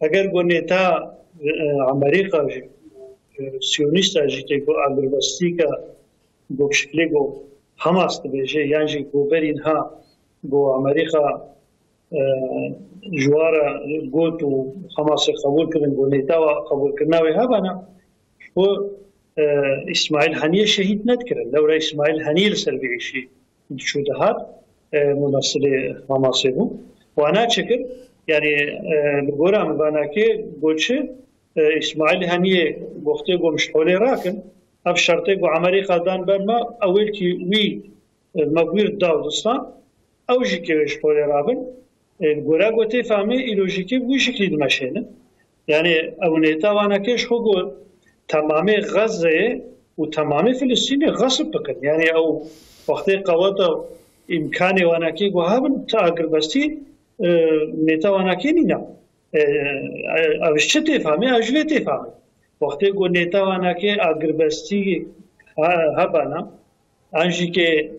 اگر گو نیتا امریکا سیونیست جی که گو اگربستی که گو بشکلی گو حماس بیشه یعنی گو برین ها گو امریکا جوارا قلت وحماس قبول كرن ونيتا قبول كرنا وهابنا و اسماعيل هنيه شهيد نذكرن لو اسماعيل هنيه لسلبي شيء شو دهات ممثل حماس هو وانا شكر يعني بقول عن بناكي قلت اسماعيل هنيه وقته قو مش حولي راكن اب شرطه قو امريكا دان برما اول كي وي مغوير داودستان او جي كي مش حولي رابن گورا گوته فهمه ایلوژیکی بوی شکلی دمشینه یعنی اونیتا وانکش خوگو تمام غزه و تمام فلسطین غصب بکن یعنی او وقتی قواتا امکانی وانکی گو هبن تا اگر بستی نیتا وانکی نینا اوش چه تفهمه اجوه تفهمه وقتی گو نیتا وانکی اگر بستی هبانا انجی که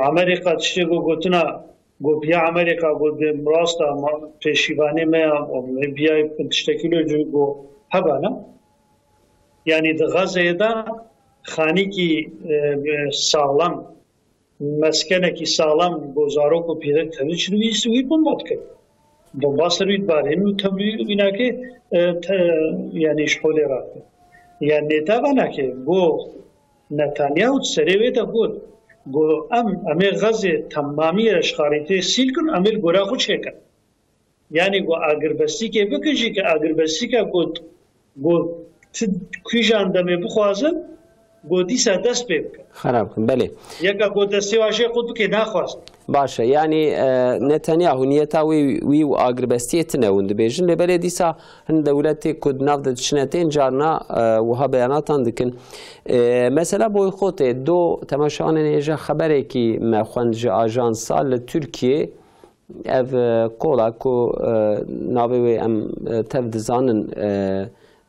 امریکا تشتی گو گوتنا گو بیا امریکا گو راستا پیشیوانی ما بیا تشتکیلو جو گو هبانا یعنی د غزه دا خانی کی سالم مسکنه کی سالم گزارو کو پیدا کنه چنوی سوی بمبات کرد بمبا سروید بارین و تبلیغ اینا که یعنی شغل راه یعنی نتا بنا که گو نتانیاهو سریوی دا بود گو امیر غزه تمامی اشخاریته سیل کن امیر گورا خود چکن یعنی گو اگربستی که بکشی که اگربستی که گو کیجان دمی بخوازن گو دیسا دست بکن خراب کن بله یکا گو دستی واشه خود بکه نخواست باشه یعنی نتانیاهو نیتا وی و اگربستی تنوند بیجن لبله دیسا هن دولتی کد نافد تشنتین جارنا وها بیاناتان دکن مثلا بوی خود دو تماشان نیجا خبره کی مخوند جا آژانسا لترکیه اف کولا کو ناوی ام تفدزانن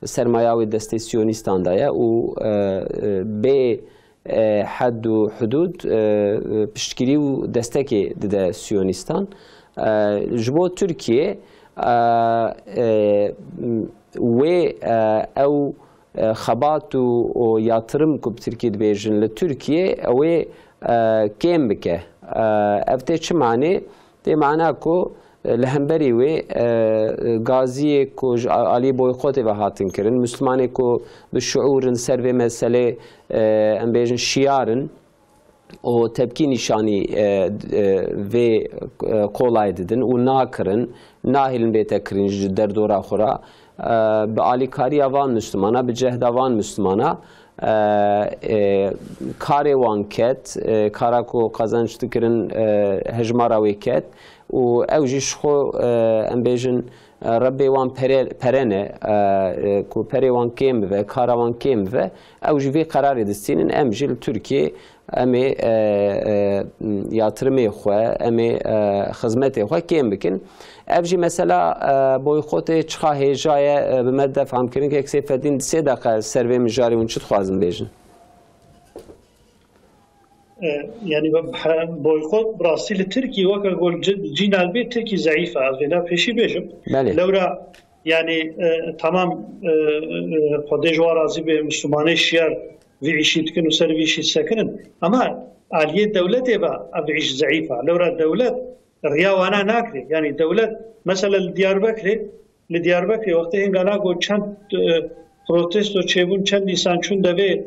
سرمایه‌ی دسته سیونیستان دایا و به حد و حدود پشتگیری و دستکی ده سیونیستان جبو ترکیه و او خبات و yatırım ku Türkiye dibêjin li Türkiye ew kêm bike ev tê çi manê tê mana ku li hemberî wê gaziyê ku ji aliyê boykotê ve hatin kirin Müslümanê ku bi şuûrin ser vê meselê em bêjin şiyarin o tepkî nîşanî vê kolay didin û nakirin nahêlin bête kirin ji derdora xwe re bi alîkariya van Müslümana bi cehda van Müslümana karê wan ket kara ku qazanç dikirin hejmara wê ket û ew jî ji xwe em bêjin rebê wan perene ku perê wan kêm bibe kara wan kêm bibe ew jî vê qerarê distînin em jî li Tirkiye em ê yatırımê xwe em ê xizmetê xwe kêm bikin ev jî mesela boykotê çiqa hêjaye bi me defam kirin kek Seyfeddîn di 3 deqe ser vê mijarê hûn çi dixwazin bêjin يعني بويكوت براسيل تركي وكا قول جينا البيت تركي ضعيفة أنا فيشي بيجم لورا يعني تمام خدي جوار عزيز مسلماني الشيار في عيشي تكن وسر في عيشي سكنن أما علية دولة با أبعيش ضعيفة لورا الدولة ريا وانا ناكري يعني دولة مثلا لديار بكري وقتها هنگانا قول چند بروتستو چيبون چند نيسان چون دوه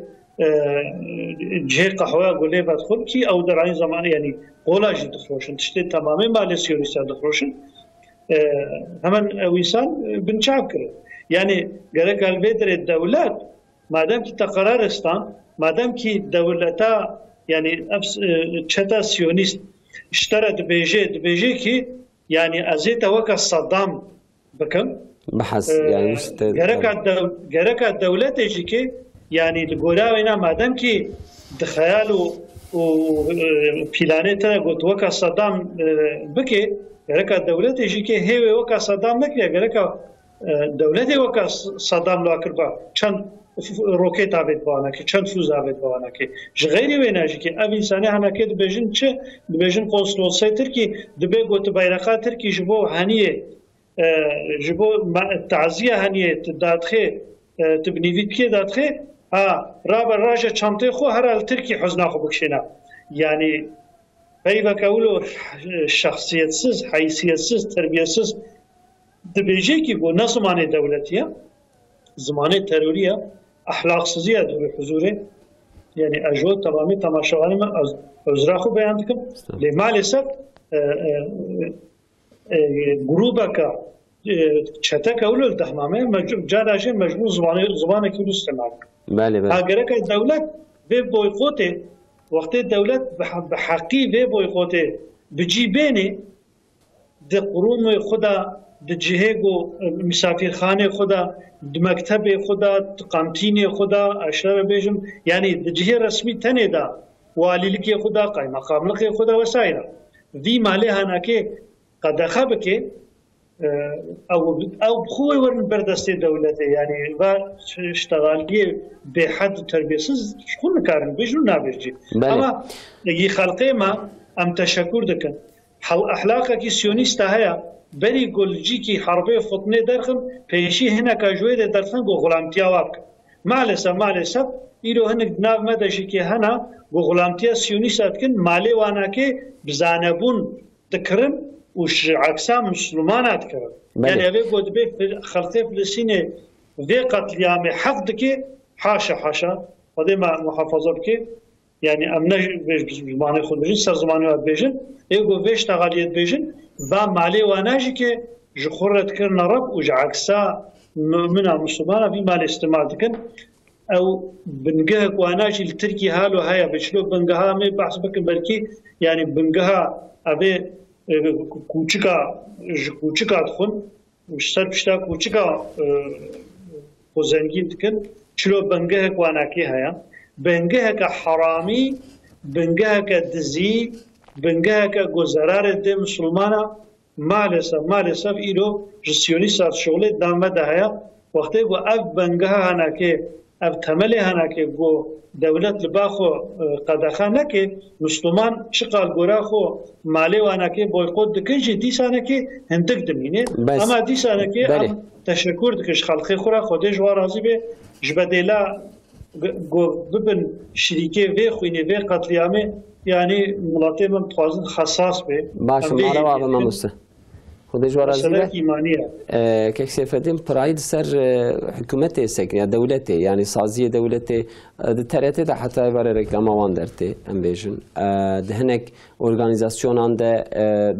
جه قهوه گله بد خود کی او در این زمان یعنی قولا جد دخروشن تشتی تمامی مالی سیوریستا دخروشن همان ویسان بنچاب کرد یعنی گره قلبه در دولت مادام کی تقرار استان مادام کی دولتا یعنی چتا سیونیست اشترى دبيجي کی یعنی ازیت وکا صدام بکن بحث يعني گره دولت ایجی که يعني الجولاوينا مادام كي دخيالو وبلانيتا قلت وكا صدام بكي غركا دولتي جيكي هي وكا صدام بكي غركا دولتي وكا صدام لو اكربا چند روكيت عبد بانا كي چند فوز عبد بانا كي غيري وينا جيكي اب انساني هنا كي دبيجن چه دبيجن قوسلوسي تركي دبي قلت بايرقا تركي جبو هنيه جبو تعزيه هنيه تدادخي تبنيفيت كي دادخي رابر راجع چانته خو هر ترکی حزنا خو بکشینا یعنی پیوک اولو شخصیتسز حیثیتسز تربیتسز دبیجی کی بو نه زمانه دولتیه زمانه تروریه اخلاقسزیه دور حضوره یعنی اجو تمامی تماشاوانی من از عذرا خو بیان دکم لی مالسف گروبکا چتک اولو التحمامه جاراجه مجموع زبانه کی استعمال بله بله اگر که دولت به بویکوته وقتی دولت به حقی به بویکوته بجیبینه ده قروم خدا ده جهگو مسافرخانه خدا ده مکتب خدا ده قامتین خدا اشرار بیجم یعنی ده جهه رسمی تنه دا والیلکی خدا قایم مقاملق خدا وسایره دی ماله هنه که قدخه بکه او بخوي ورن بردستي دولته يعني و اشتغاليه بحد تربيسز شكون كارن بيجو نابرجي اما يجي خلقي ما ام تشكر دكن اخلاقك سيونيست هيا بري جولجي كي حربيه فطنه درخم بيشي هنا كاجوي درخم غلامتيا وابك مالسا ايرو هنك ناف مدشي كي هنا غلامتيا سيونيست كن مالي وانا كي بزانبون تكرم وش عكسا مسلمانات كرم يعني أبي قد بيك خلطي فلسطيني ذي قتليامي حفظك حاشا وذي ما محافظة بك يعني أمنا زماني خود بيجن سر زماني واد بيجن يقول فيش تغاليات بيجن با مالي واناجي كي جخورة كرنا رب وش عكسا منا مسلمانا في مالي استعمال دكن أو بنقهك واناجي التركي هالو هيا بشلو بنقها مي بحث بكن بلكي يعني بنقها أبي کوچکا دخون و سر پشتا کوچکا خو زنگین دکن چلو بنگه کواناکی هیا بنگه که حرامی بنگه که دزی بنگه که گذرار ده مسلمانا مالسف ایرو جسیونی سات شغله دامه ده هیا وقتی گو اف بنگه هنا که ev temeli heneke go devlet li baxo qedexe neke Müslüman çıkal gora xo mali waneke boykot dikin jî dîsaneke hindik dimîne ama dîsaneke em teşekkür dikiş xelkê xwe re Xwedê ji wan razî be ji bedêla bibin şirîkê vê xwînê vê qetliyamê yani milatê min dixwazin xesas be baş mara ve mamusta Xwedê ji wan razî be kek sêfedin pirayî di ser hikûmetê sekin ya dewletê yani saziyê dewletê di TRT de heta evara reklama wan dertê em bêjin di hinek organizasyonan de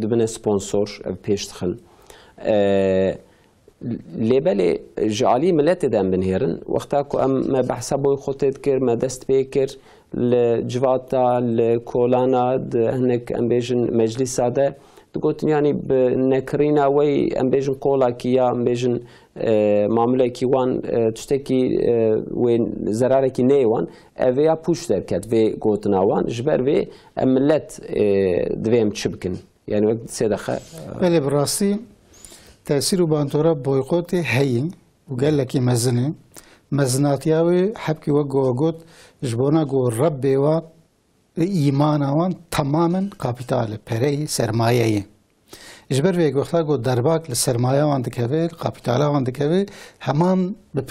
dibine sponsor ev pêş dixin lêbelê ji alî milletê de em binêrin wexta ku em me behsa boykotê dikir me dest pê kir li civata li kolana di hinek em bêjin meclîsa de digotin yani bi nekirîna wê em bêjin qolakî ya em bêjin mamulekî wan tiştekî wê zerarekî neyê wan ev ya pûç derket vê gotina wan ji ber vê em millet divê em çi bikin yani wek sê daxe belê bi rastî tesîr û bantora boykotê heye û gelekî mezin e mezinatiya wê hepkî wek got ji bona got Rebbê wan îmana wan tamamen kapital e pereyê sermayeyê ji ber vê wexta got derbak li sermaya wan dikeve li kapitala wan dikeve heman bi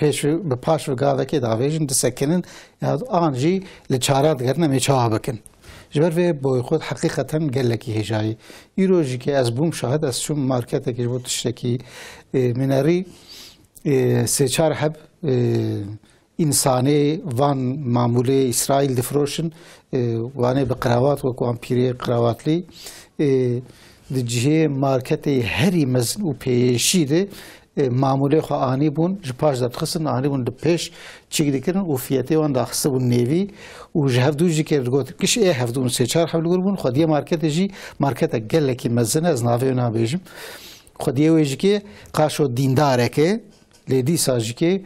paş ve gavekê davêjin disekinin ya an jî li çara digerine mê çawa bikin ji ber vê boykot heqîqeten gelekî hêjayî îro jî ke ez bûm şahid ez çûm marketekê ji bo tiştekî minerî sê çar heb İnsanê van mamulê İsraîl difroşin wanê bi qiravat wek wan pîrê qirawatlî di cihê marketê herî mezin û pêşî de mamulê xwe anî bûn ji paş de dixistin anî bûn di pêş çîk dikirin û fiyetê wan daxiste bûn nêvî û ji hevdû jî kê digotin kiş ê hevdû û sê çar hevligor bûn xwediyê marketê jî marketek gelekî mezin e ez navê wê nabêjim xwediyê wê jî kê qaşo dîndareke lê dîsa jî kê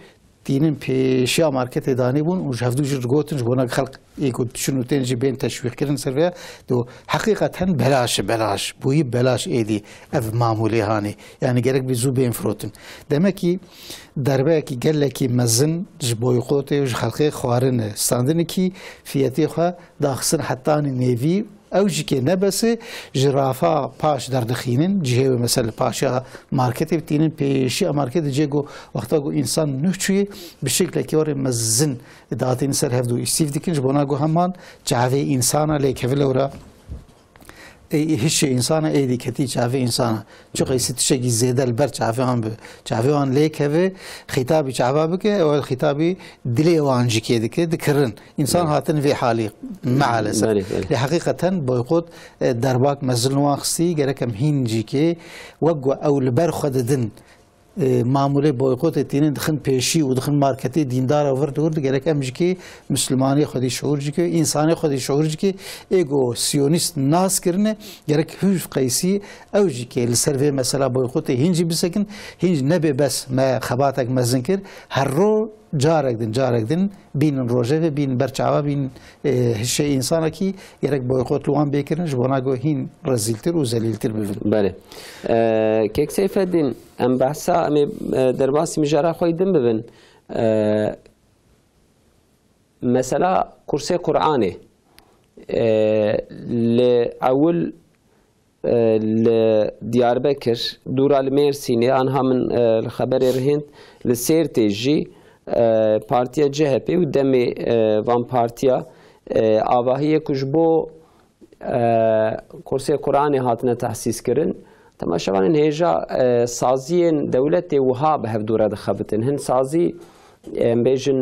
dînin pêşiya marketê danî bûn û ji hevdû jî digotin ji bona xelk ê ku diçin û tên jî bên teşwîqkirin ser vê do heqîqeten belaş e belaş bûyî belaş êdî ev mamulê hanê yani gerek bî zû bên firotin demek ki derbeyekî gelekî mezin ji boykotê ji xelkê xwarin e standinekî fiyetê xwe daxistin hetanî nêvî ew jî kê nebese ji rafa paş derdixînin cihê wê mesela paşa marketê tînin pêşiya marketê cê got wexta got însan nûh çûyê bi şeklekî warê mezin datîn ser hevdû îstîv dikin ji bona got heman çavê însana lêkevile wira hişê însana êdî ketî çavê însana çi qeysî tişekî zêde li ber çavê wan bi çavê wan lêkeve xîtabî çava bike ew xîtabî dilê wan jî kê dike dikirin însan hatin vê halî mealesef lê heqîqeten boykot derbak mezin wan xistî gerek em hîn jî kê wek got ew li ber xwe didin mamulê boykotê tînin dixin pêşî û dixin marketê dîndara vir dûr gerek em jî kê Müslümanê xwedî şuur jî kê însanê xwedî şuur jî kê êgo siyonîst nas kirine gerek hûj qeysî ew jî kê li ser vê mesela boykotê hîn jî bisekin hîn jî nebe bes me xebatek mezin kir her ro carek din bînin rojevê bînin berçava bînin hişê însanekî gerek boykot li wan bêkirin ji bona got hîn rezîltir û zelîltir bibin belê kek Seyfeddîn em behsa em ê derbasî mijara xwe din bibin mesela kursê Qur'anê li ewil li Diyarbekir dûra li Mêrsînê anha min li xeberê rihînd li Sêrtê jî partiya CHP û demê van partiya avahiyê ku ji bo kursê Qur'anê hatine tehsîs kirin temaşevanên hêja saziyên dewletê wiha bi hevdûre dixebitin hin sazî em bêjin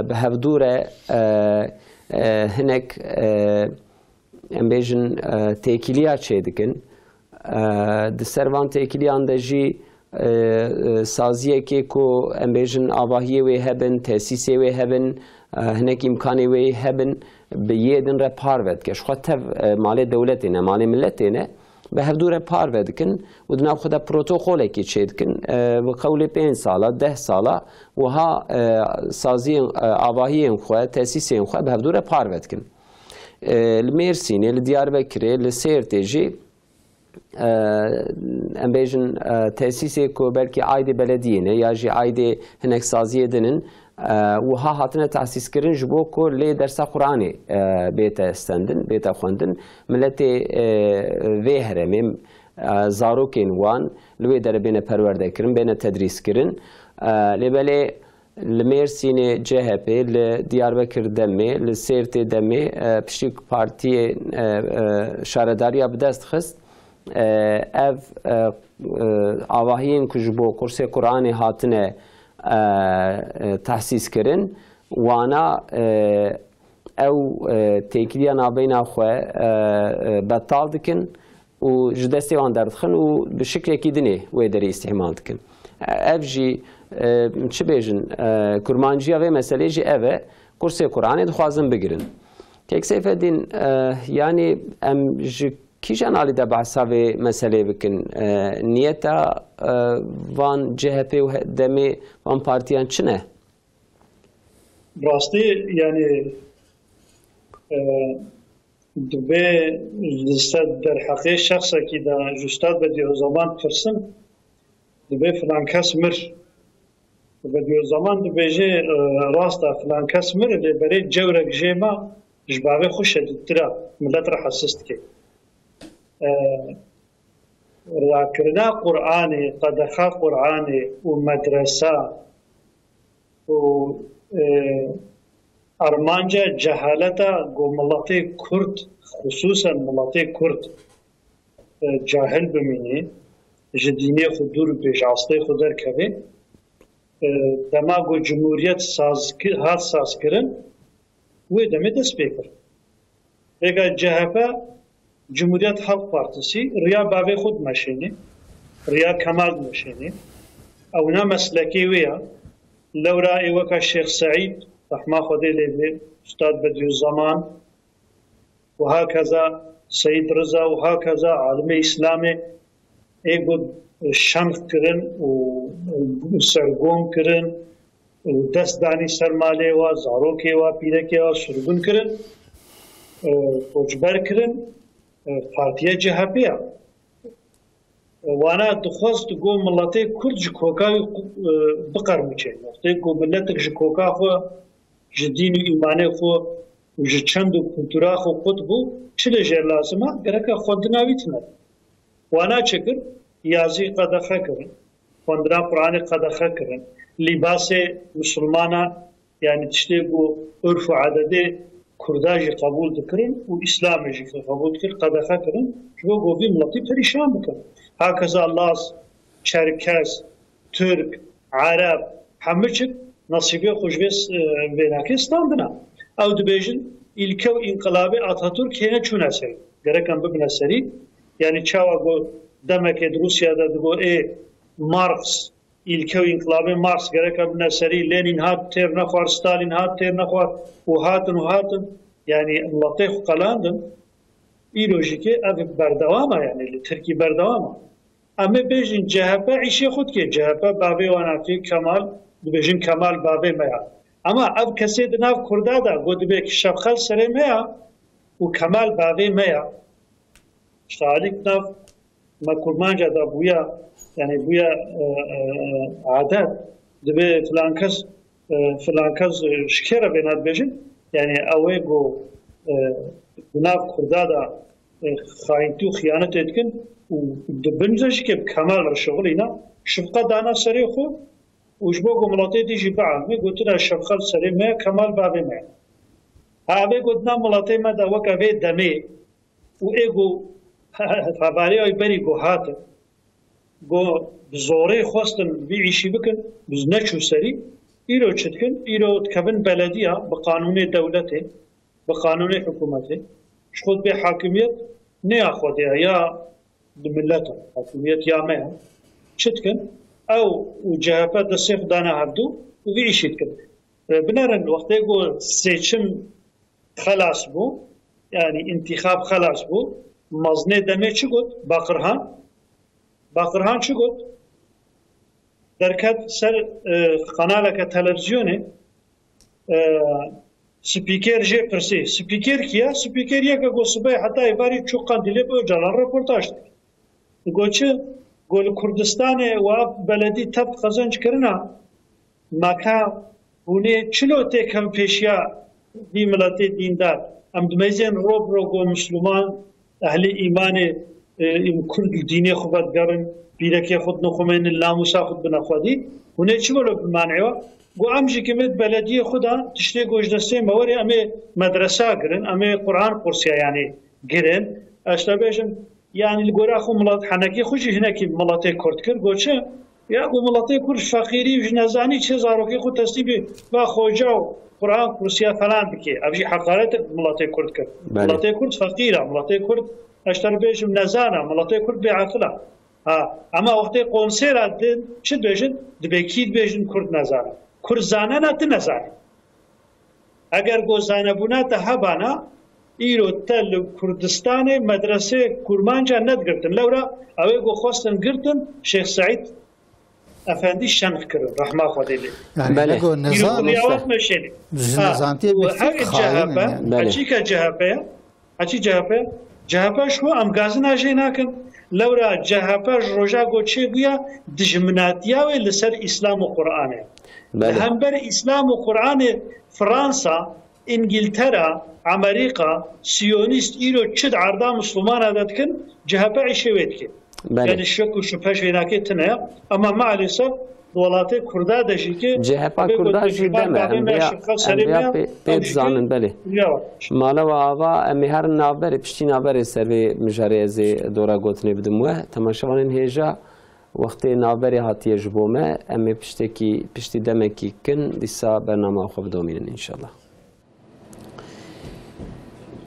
bi hevdûre hinek em bêjin têkiliya çê dikin di ser van têkiliyan de jî saziyekê ku em bêjin avahiyê wê hebin tesîsê wê hebin hinek îmkanê wê hebin bi yê din re parve dike ji xwe tev malê dewletê ne malê milletê ne bi hevdûre parve dikin û di nav xwe de protokolekê çê dikin bi qewlê 5 sala 10 sala wiha saziyên avahiyên xwe tesîsên xwe bi hevdûre parve dikin li Mêrsînê li Diyarbekirê li Sêrtê jî em bêjin tesîsê ku belkî aydê belediyê ne ya jî aydê hinek saziyê dinin وها هاتنه تاسیس کردن جبو کو لی درس قرآنی بیت استندن بیت خوندن ملتی وهره مم زاروکین وان لوی در بین پرورده کردن بین تدریس کردن لبله لمرسین CHP لدیاربکر دمی لسیرت دمی پشتیک پارتی شارداری بدست خست اف آواهین کجبو کرسی قرآنی هاتنه تحسیس کردن وانا او تکیدیا نابینا خو بطال دکن و جدستی وان دردخن و به شکل اکیدنی و داری استعمال دکن اف جی چه بیجن کرمانجی و مسئله جی اوه کرسی قرآنی دخوازم بگیرن که اکسیف دین یعنی ام جی کیجان علی ده بحثا و مسئله بکن نیتا وان CHP و دمی وان پارتیان چنه؟ راستی یعنی دبی لستد در حقیقت شخصا که در جستاد بدیو زمان پرسن دبی فلان کس مر بدیو زمان دبی جه راستا فلان کس مر لی برای جورک جیما جباوی خوش شدیدترا ملت را حسست که راكرنا قرآني قدخا قرآني ومدرسة و أرمانجا جهالتا قو ملاتي كرد خصوصا ملاتي كرد جاهل بميني جديني خدور بجعصتي خدر كبه دما قو جمهوريت هات ساز کرن ويدمي دست بكر اگه CHP Cumhuriyet Halk Partisi Riya Bavi Khud Meşeni, Riya Kemal Meşeni, Avna mesleki veya Levra Evaka Şeyh Said, Rahma Khudeyli, Üstad Bediüzzaman, ve hakaza Seyyid Rıza, ve hakaza Alimi İslami, ego şank kırın, sergom kırın, destdani sermale ve zaroke ve pireke ve sürgün kırın, koçber kırın, partiye CHP'ye. وانا دخواست گو ملت کرد جکوکا بقر میچه. وقتی گو ملت جکوکا خو جدین و ایمانه خو و جچند و کلتورا خو خود بو چله جر لازمه گرکه خود ناویتنه. وانا چکر یازی قدخه کرن، خواندنا قرآن قدخه کرن، لباس مسلمانا یعنی تشتی گو عرف و عادته کرداجی قبول دکرن و اسلامی جی قبول دکر قدخه کرن جو گوی ملتی پریشان بکن. هكذا الله چرکس، ترک، عرب همه چی نصیبی خوشبیس ویناکستان دنا. او دبیجن ilke و انقلاب Atatürk yine çuna seri. Gereken bu bina seri. Yani çava bu demek ki Rusya'da bu Marx ilke و انقلاب Marx gereken bina seri. Lenin hat ter nefar, Stalin hat ter nefar. O hatın yani latif kalandın. İyi lojiki ev berdavama yani Türkiye berdavama. Ama bejin CHP işi xud ki CHP babi wanafi Kemal bejin Kemal babi meya. Ama ev kesi nav Kurda da godbe ki şafxal sere meya u Kemal babi meya. İşte alik nav makurmanca da buya yani buya adet debe falan kez şikere benat bejin yani ave go nav Kurda da خاينتو خيانة etkin دبنزش كيف كمال الشغل هنا شفقة دانا سريخو وجبو ملاتي تيجي بعد مي قلت له شفقة سري ما كمال بابي ما هذا قلنا ملاتي ما دا وكا في دمي وإيجو فبالي أي بري جو هات جو زوري خواستن بيعيشي بكن بزنشو سري إيرو تشتكن إيرو تكبن بلدية بقانون دولته بقانون حكومته شخود به حاکمیت نه خودی یا دملت حاکمیت یا ما شتکن او CHP دستف دانه هردو و ویشید کن بنارن وقتی گو seçim خلاص بو yani انتخاب خلاص بو مزنه دمه چی گود باقرهان چی گود درکت سر قناله که تلویزیونه سپیکر جه پرسی سپیکر کیا سپیکر یک گوسبه حتی ایواری چوکان دیله به جلال رپورتاج دید. گوچه گل کردستان و بلدی تب قزنج کرنا مکا هونه چلو تکم پیشیا دی ملت دیندار ام دمیزن روب روگو مسلمان اهل ایمان كل ديني خبات قرن بيركي خد نخمين اللاموسا خد بنخودي هونه چه بلو بمانعوا گو امجي كمت بلدية خدا تشتي گوش دسته موري امي مدرسة قرن امي قرآن قرسيا يعني قرن اشتبهشم يعني القرآن خو ملات حنكي خوشي هناكي ملاتي كرد كر گو چه يا گو ملاتي كرد فقيري وجنزاني چه زاروكي خود تستيبي با خوجاو قرآن قرسيا فلان بكي ابجي حقارتك ملاتي كرد كر ملاتي كرد فقيرة ملاتي كرد اشتر بيجم نزانه ملاتي كرد بعقله اما وقتی قونسر دن چه بيجن دبکید بيجن كرد نزانه كرد زانه نت نزانه اگر گو زانه بونه ته هبانا ایرو تل کردستان مدرسه کرمانجا ند گرتن لورا اوی گو خواستن گرتن شیخ سعید افندی شنخ کرد رحمه خدا لی يعني لقوا النظام نظامتي جهبه جهبه شو ام غازنا جيناكن لورا جهبه روجا گوچه گویا دجمناتيا لسر اسلام و قرآن همبر اسلام و قرآن فرانسا انجلترا امريكا سيونيست ايرو چد عرضا مسلمان عددكن جهبه عشويت كن يعني الشك وشبهش هناكتنا اما معلسة ولاتي كردا دجيكي جهبه كردا جدامه انبياء بيت زانن بله مالا و آوا امی هر نابری پشتی نابری سروی مجاری ازی دورا گوتنی بدموه تماشاوانین هیجا وقتی نابری هاتیه جبومه امی پشتی دمکی کن دیسا برنامه خوب دومینن انشالله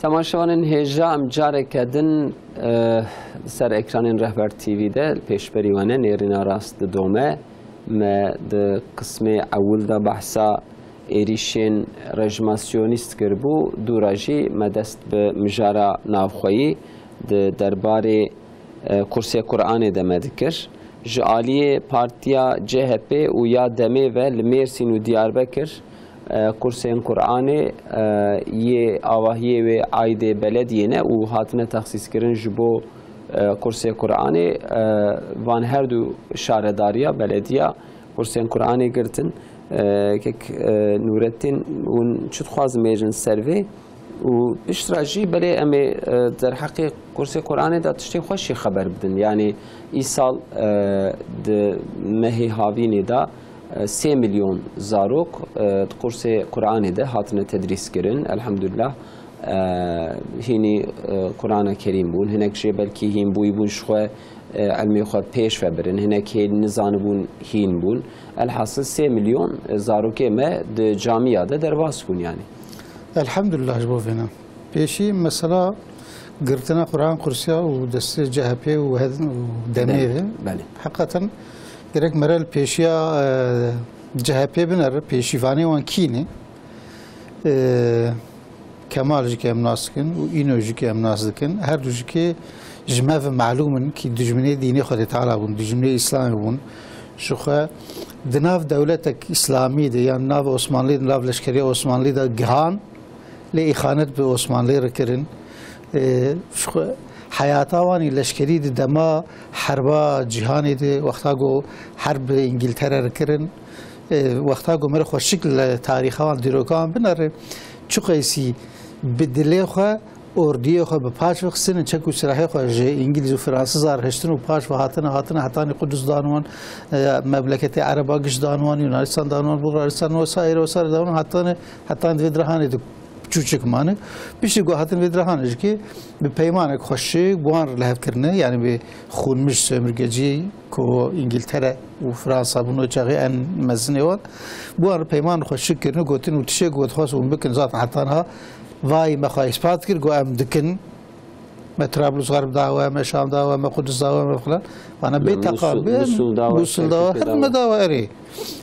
تماشاوانین هیجا ام جاره کدن سر اکرانین رهبر تیوی ده پیشبری وانه نیرینا راست دومه ما ده قسم اول ده بحثا ایریشین رژماسیونیست کربو دوراجی مدست به مجارا نافخویی ده درباره کرسی قرآن ده مدکر جعالی پارتیا CHP و یا دمه و لمرسین و دیاربکر کرسی قرآن یه آواهیه و عاید بلدیه نه و هاتنه تخصیص کرن جبو کرسی قرآن وان هر دو شارداریا بلدیا کرسی قرآن گرتن که نورتین اون چت خواز میجن سروی و اشتراجی بله امی در حقی کرسی قرآن دا تشتی خوشی خبر بدن یعنی ای سال مهی هاوینی دا 3 میلیون زاروک کرسی قرآن دا هاتن تدریس کرن الحمدلله هینی قرآن کریم بون هنک شی بلکی هین بوی بون شخواه علمی خود پیش فبرن هنک نزان بون هین بون الحاصل 3 میلیون زاروکه ما د جامعه ده درواز کن یعنی الحمدلله جبو فينا بيشي مثلا قرتنا قرآن قرسيا ودست جهبه ودميه حقيقة gerek مرل بيشيا جهبه بنر بيشيفاني وان كيني كمال جي امناس كن و اينو جي امناس كن هر دو جي جماف معلوم كي دجمني ديني خد تعالى بون دجمني اسلامي بون شوخه دناف دولتك اسلامي دي يعني ناف عثمانلي ناف لشكريه عثمانلي دا جهان لإخانة بعثمانلي ركرن شوخه حياتا واني لشكري دي دما حربا جهاني دي وقتا جو حرب انجلترا ركرن وقتا جو مره خو شكل تاريخا وان ديروكان بنر چو قيسي بدلي خو اردیه خو به پاش وقتن چکو سراحه خو انگلیس و فرانسه زار هشتن و پاش و هاتن حتانی قدس دانوان مملکت عربا گش دانوان یونانستان دانوان بلغارستان و سایر دانوان حتان ودرهانه دو چوچک مانه بیشتر گو هاتن ودرهانه که به پیمان خوشی گوان لحاف کرنه یعنی به خونمش سمرگجی کو انگلترا و فرانسه بونو چاقی ان مزنه وان گوان پیمان خوشی کرنه گوتن و تشه گوت خواست و بکن ذات حتانها وای مخواه اثبات کرد گو ام دکن ما طرابلس غرب داوه ما شام داوه ما قدس داوه ما فلان وانا بيت تقابل موصل داوه هذا ما داوه اري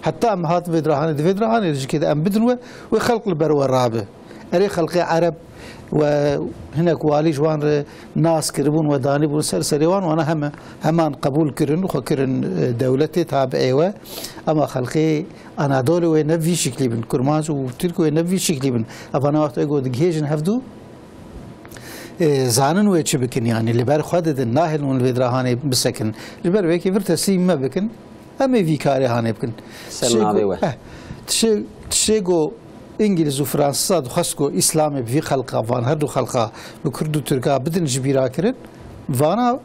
حتى ام هات فيدرهاني كده ام بدنوه وخلق البرو الرابع اري خلقي عرب وهناك والي جوان ناس كربون وداني بون سرسريوان وانا همان قبول كرن وخو كرن دولتي تابع ايوه اما خلقي انادولي وينفي شكلي بن كرماز وتركو وينفي شكلي بن افانا وقت ايقو دقيجن هفدو زانن ويتش بكن يعني اللي بار خدد الناهل من الفيدراهاني بسكن اللي بار بيكي فرتسيم ما بكن اما في كاري هاني بكن سلنا بيوه تشيغو انجليز وفرنسا دخسكو اسلامي في خلقه فان هردو خلقه بكردو تركا بدن جبيرا كرن فانا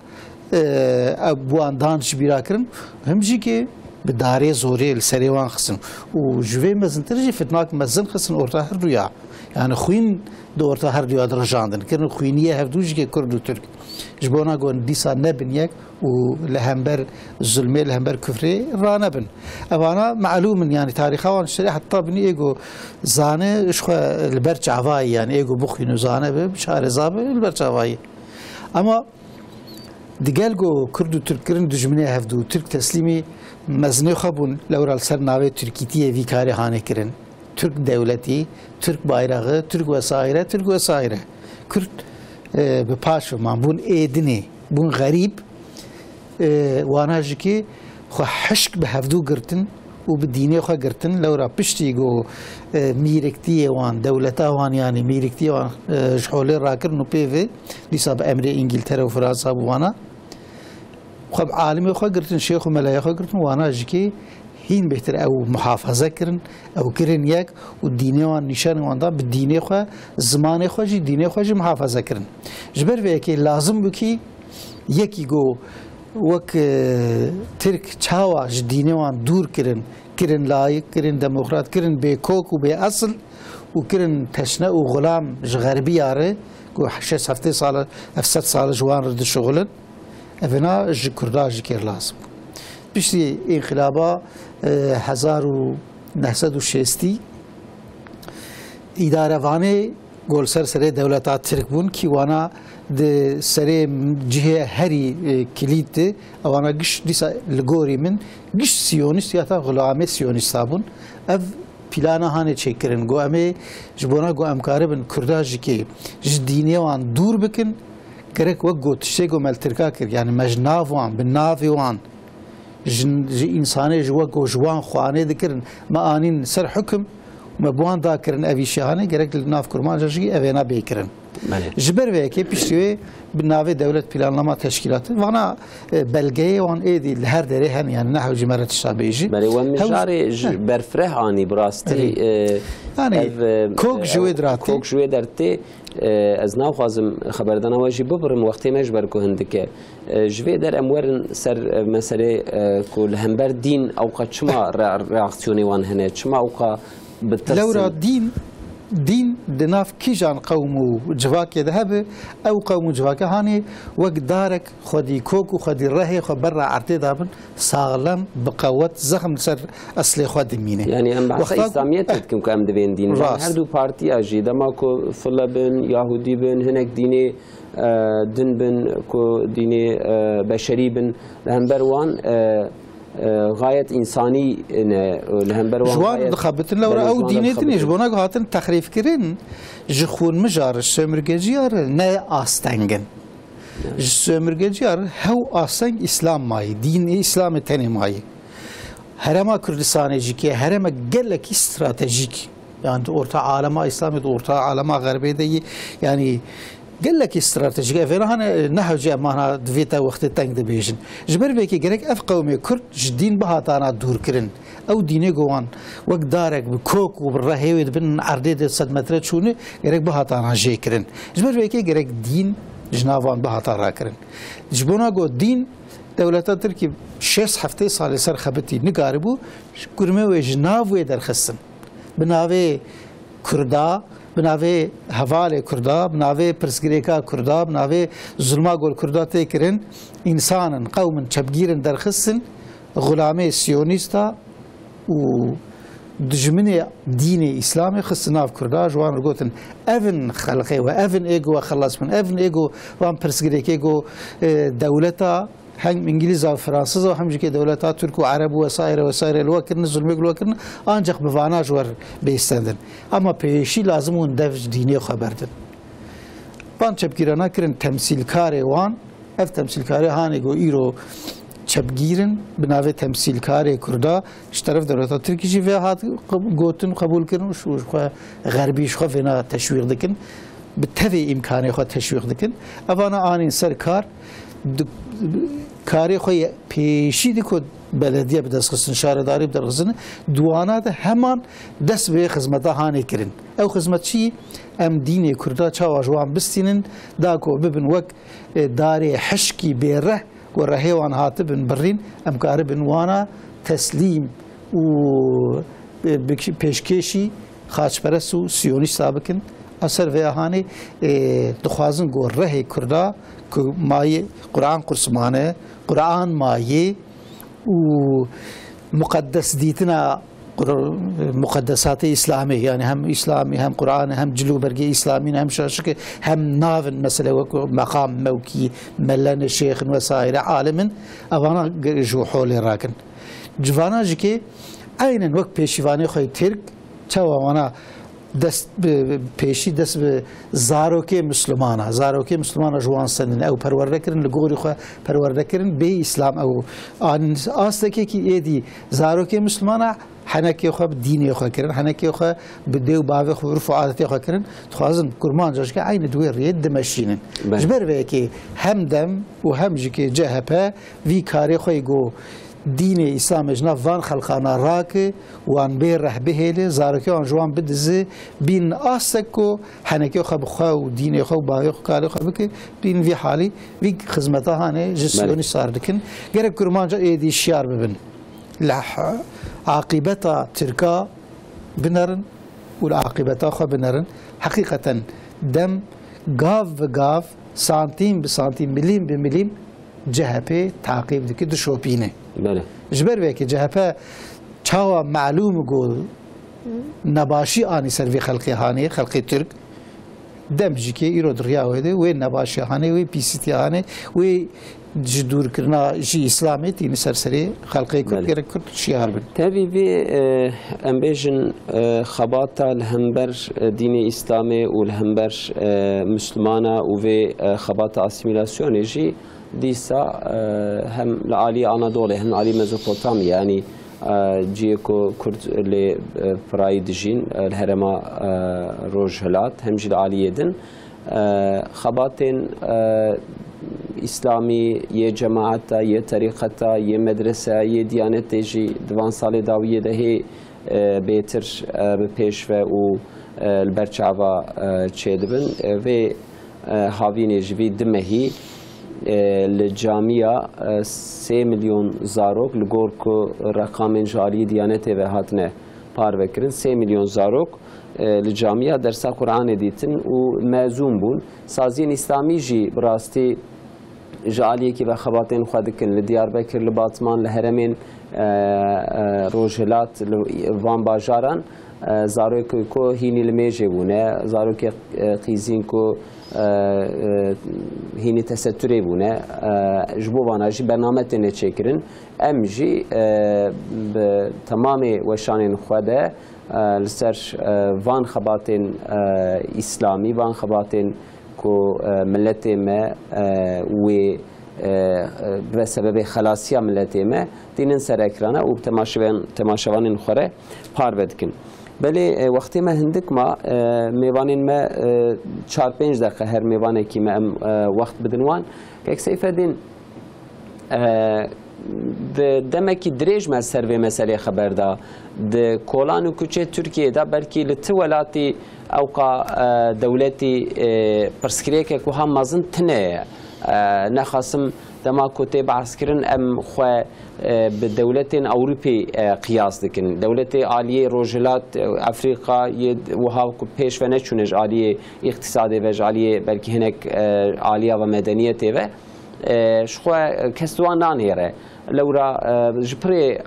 ابوان دان جبيرا كرن هم جيكي بداري زوري السريوان خصن وجوي مزن ترجي فتناك مزن خصن اورتا هردويا يعني خوين دورتا هردويا درجاندن كرن خوينيه هردوج كي كردو ترك جبونا قون ديسا نبن يك ولهمبر الظلمي لهمبر كفري رانبن أبانا معلوم يعني تاريخا وان شري حتى بني إيجو زانه إشخو البرج عفاي يعني إيجو بخينو زانه بشهر زاب البرج عفاي أما دقالقو كردو تركرن دجمني هفدو ترك تسليمي مزني خبون لورا السر ناوي تركيتية في كاري هاني كرن ترك دولتي ترك بايراغ ترك وسائره كرد بپاش من بون ایدنی بون غریب وانا جکی خو حشک به هفدو گرتن و به دینه خو گرتن لورا پشتی گو میرکتی وان دولتا وان یعنی میرکتی وان شحوله راکرن و پیوه لیسا به امر انگلتره و فرانسا بوانا خو عالمی خو گرتن شیخ و ملای خو گرتن وانا جکی هین بهتر او محافظه کرن او کرن یک و دینه وان نشان وان دا به دینه خو زمان خو جی دینه خو جی محافظه کرن جبر و که لازم بو کی یکی گو وک ترک چاوا ج دینه وان دور کرن لایق کرن دموکرات کرن به کوک و به اصل و کرن تشنه و غلام ج غربی یاره گو 6 سال 7 سال جوان رد شغلن افنا ج کرداج کر لازم بشتی انقلابا 1960 اداره وانه گل سر دولتات ترک بون کی وانا د سر جهه هری کلید وانا گش دیسا لگوری من گش سیونیست یا تا غلام سیونیست بون اف پلانا هانه چکرن گو امه جبونا گو امکاره بن کرداج کی دینی وان دور بکن کرک وقت گو تشتی گو ملترکا کر یعنی مجناف وان بناف وان إنساني جوا جوان خواني ذكرن ما آنين سر حكم ما بوان ذاكرن أبي شهاني جرك الناف كرمان جاجي أبينا بيكرن جبر وياكي بيشتوي بالنافي دولة بلانلما تشكيلات وانا بلغي وان ايدي لهر دري هن يعني نحو جمارة الشعبيجي بله وان مجاري برفره آني براستي يعني كوك جوي دراتي كوك جوي درتي از ناو خوازم خبردان واجی ببرم وقتی مجبر که هندکه جوی در امور سر مسئله کل همبر دین او قد چما reaksiyoni وان هنه چما او قد بترسل لورا دين دناف كيجان قوم جواك يذهب او قوم جواك هاني وقدارك خدي كوك وخدي الرهي خبر عرتي دابن ساغلم بقوة زخم سر اصلي خدي مينه يعني ام بحث اسلامية تتكم كام دبين دين هر دو بارتي اجي دما كو فلبن يهودي بن هناك ديني دين بن كو ديني بشري بن لهمبر وان غاية إنساني لهمبر جوان دخبت لورا أو ديني تنيش بونا قهاتن تخريف كرين جخون مجار السمرجيار نا آستنجن السمرجيار هو آستنج إسلام ماي دين إسلام تاني ماي هرما كردستان جيكي هرما جلك استراتيجيك يعني أورتا عالم إسلامي أورتا عالم غربي دي يعني قال لك استراتيجية فينا هنا نحو جاء معنا دفيتا وقت تانك دبيجن جبر بيكي جرك اف قومي كرد جدين بهاتانا دور كرن او ديني جوان وقت دارك بكوك وبالرهيوي بن عرديد صد متر شوني جرك بهاتانا جي كرن جبر بيكي جرك دين جنافان بهاتانا كرن جبونا جو دين دولتا تركي 6 سال سر خبتي نقاربو كرمي وجناف ويدر خسن بناوي كردا بناوی حوال کردا بناوی پرسگریکا کردا بناوی ظلما گل کردا تکرن انسان قوم چبگیرن در خصن غلام سیونیستا و دجمن دین اسلام خصناف کردا جوان رگوتن اون خلقه و اون ایگو خلاص من اون ایگو وان پرسگریک ایگو دولتا هم انجليز او فرنسا او هم جكي دولتات ترك وعرب وسائر الوكر ظلم الوكر انجق بفانا جور بيستندن اما بيشي لازمون دفج ديني خبردن بان چبگیرانا کرن تمثیلکار وان اف تمثیلکار هانی گو ایرو چبگیرن بناوه تمثیلکار کردا اش طرف دولتات ترکیجی و هات گوتن قبول کرن شو غربیش خو فينا تشویق دکن بتوی امکانی خو تشویق دکن اوانا آنین سرکار کاری خوی پیشی دکود belediye بدەستخستن شارەداری بدەڕخستن دوانە دا هەمان دەست بێ خزمەتە هانێکردن ئەو خزمەت چی ئەم دینێ کووردا چاوا ژوان بستینن داکۆ ببن وەک دارێ حشکی بێڕە و ڕەهێوان هاتبن بڕین ئەم کارە بن وانە تەسلیم و پێشکێشی خاچپەرست و سیۆنیستا بکن ئەسەر vêyanê dixwazin got rehê Kurda ku mayê Quran qursmane Quran mayê û muqeddes dîtina muqeddesatê İslamî yani hem İslamî hem Quranê hem cilûbergê İslamî hem şaşikê hem navin mesele wek meqam mewkî mellenê şêxin vesaire alimin evana ji holê rakin civana jî kê aynen wek pêşîvanê xwe Tirk çawa wana دەست پێشی دەست بە زارۆکێ مسلمانە زارۆکێ مسلمانە ژوان سندن ئەو پەروەردەکردن لە گۆری خۆ پەروەردەکردن بێ ئیسلام ئەو ئاستێکێکی ئێدی زارۆکێ مسلمانە حەنەکێ خۆ دینێ خۆکردن حەنەکێ خۆ بدێ و باوێ خۆ عرف و عادەتێ خۆکردن دخوازن کورمان جاشکە عینە دوێ ڕێت دمەشینن ji ber vêkê hem dem û hem jî CHP vî karê xwe got dînê İslamê ji nav van xelqana rake wan bê rehbihêlê zarokê wan ji wan bidize bînin astek ku henekê xwe bi xwe û dînê xwe û bavê xwe karê xwe bike bînin vî halî vî xizmeta hanê ji siyonî sar dikin gerek kurmanca êdî şiyar bibin li aqîbeta Tirka binerin û li aqîbeta xwe binerin heqîqeten dem gav bi gav santîm bi santîm milîm bi milîm CHP takip dike dişopîne ji ber vekê CHP çawa malûm got nebaşî anî ser vê xelkê hanê xelkê Tirk dem jîkê îro diriya wê de wê nebaşî hanê wê pîsîtiya hanê wê ji dûrkirina jî İslamê tînî serserê xelkê Kurd gerek Kurd şiyar bin tevî vê em bêjin xebata li hember dînê İslamê û li hember Müslümana û vê xebata asimilasyonê jî dîsa hem li alî Anadolê hem li alî Mezopotamya yani ciyê ku Kurd lê pirayî dijîn li herêma Rojhilat hem jî li aliyê din xebatên İslamî yê cemaeta yê terîqeta yê medrese yê diyanetê jî di van salê dawiyê de hê bêtir bi pêşve û li ber çava çêdibin vê havînê ji vî dimehî li camiya 3 milyon zarok li gor ku reqamên ji aliyê diyanetê ve hatine parvekirin 3 milyon zarok li camiya dersa Kur'anê dîtin û mezûn bûn saziyên İslamî jî bi rastî ji aliyekî ve xebatên xwe dikin li Diyarbekir li Batman li heremên Rojhilat li van bajaran zarokê ku hînî li mêjê bûne zarokê qîzîn ku hînî tesettürê bûne ji bo wana jî bername têne çêkirin em jî bi temamê weşanên xwe de li ser van xebatên İslamî van xebatên ku milletê me wê ve sebebê xelasiya milletê me dînin ser ekrana û temaşevanên xwe re parve dikin belê wextê me hindik ma mêvanên me 4-5 deqe her mêvanekî me em wext bidin wan kek Seyfeddîn di demekî dirêj me ser vê meselê xeber da di kolan û kuçê Tirkiyeyê de belkî li ti welatî ewqa dewletî pirsgirêkek wiha mezin tune ye nexwasim dema ku tê behskirin em xwe bi dewletên Ewropê qiyas dikin dewletê aliyê Rojhilat Efrîqayê wiha ku pêş ve neçûne ji aliyê îqtisadê ve ji aliyê belkî hinek aliya ve medeniyetê ve ji xwe kes wan nanêre lewra ji pirê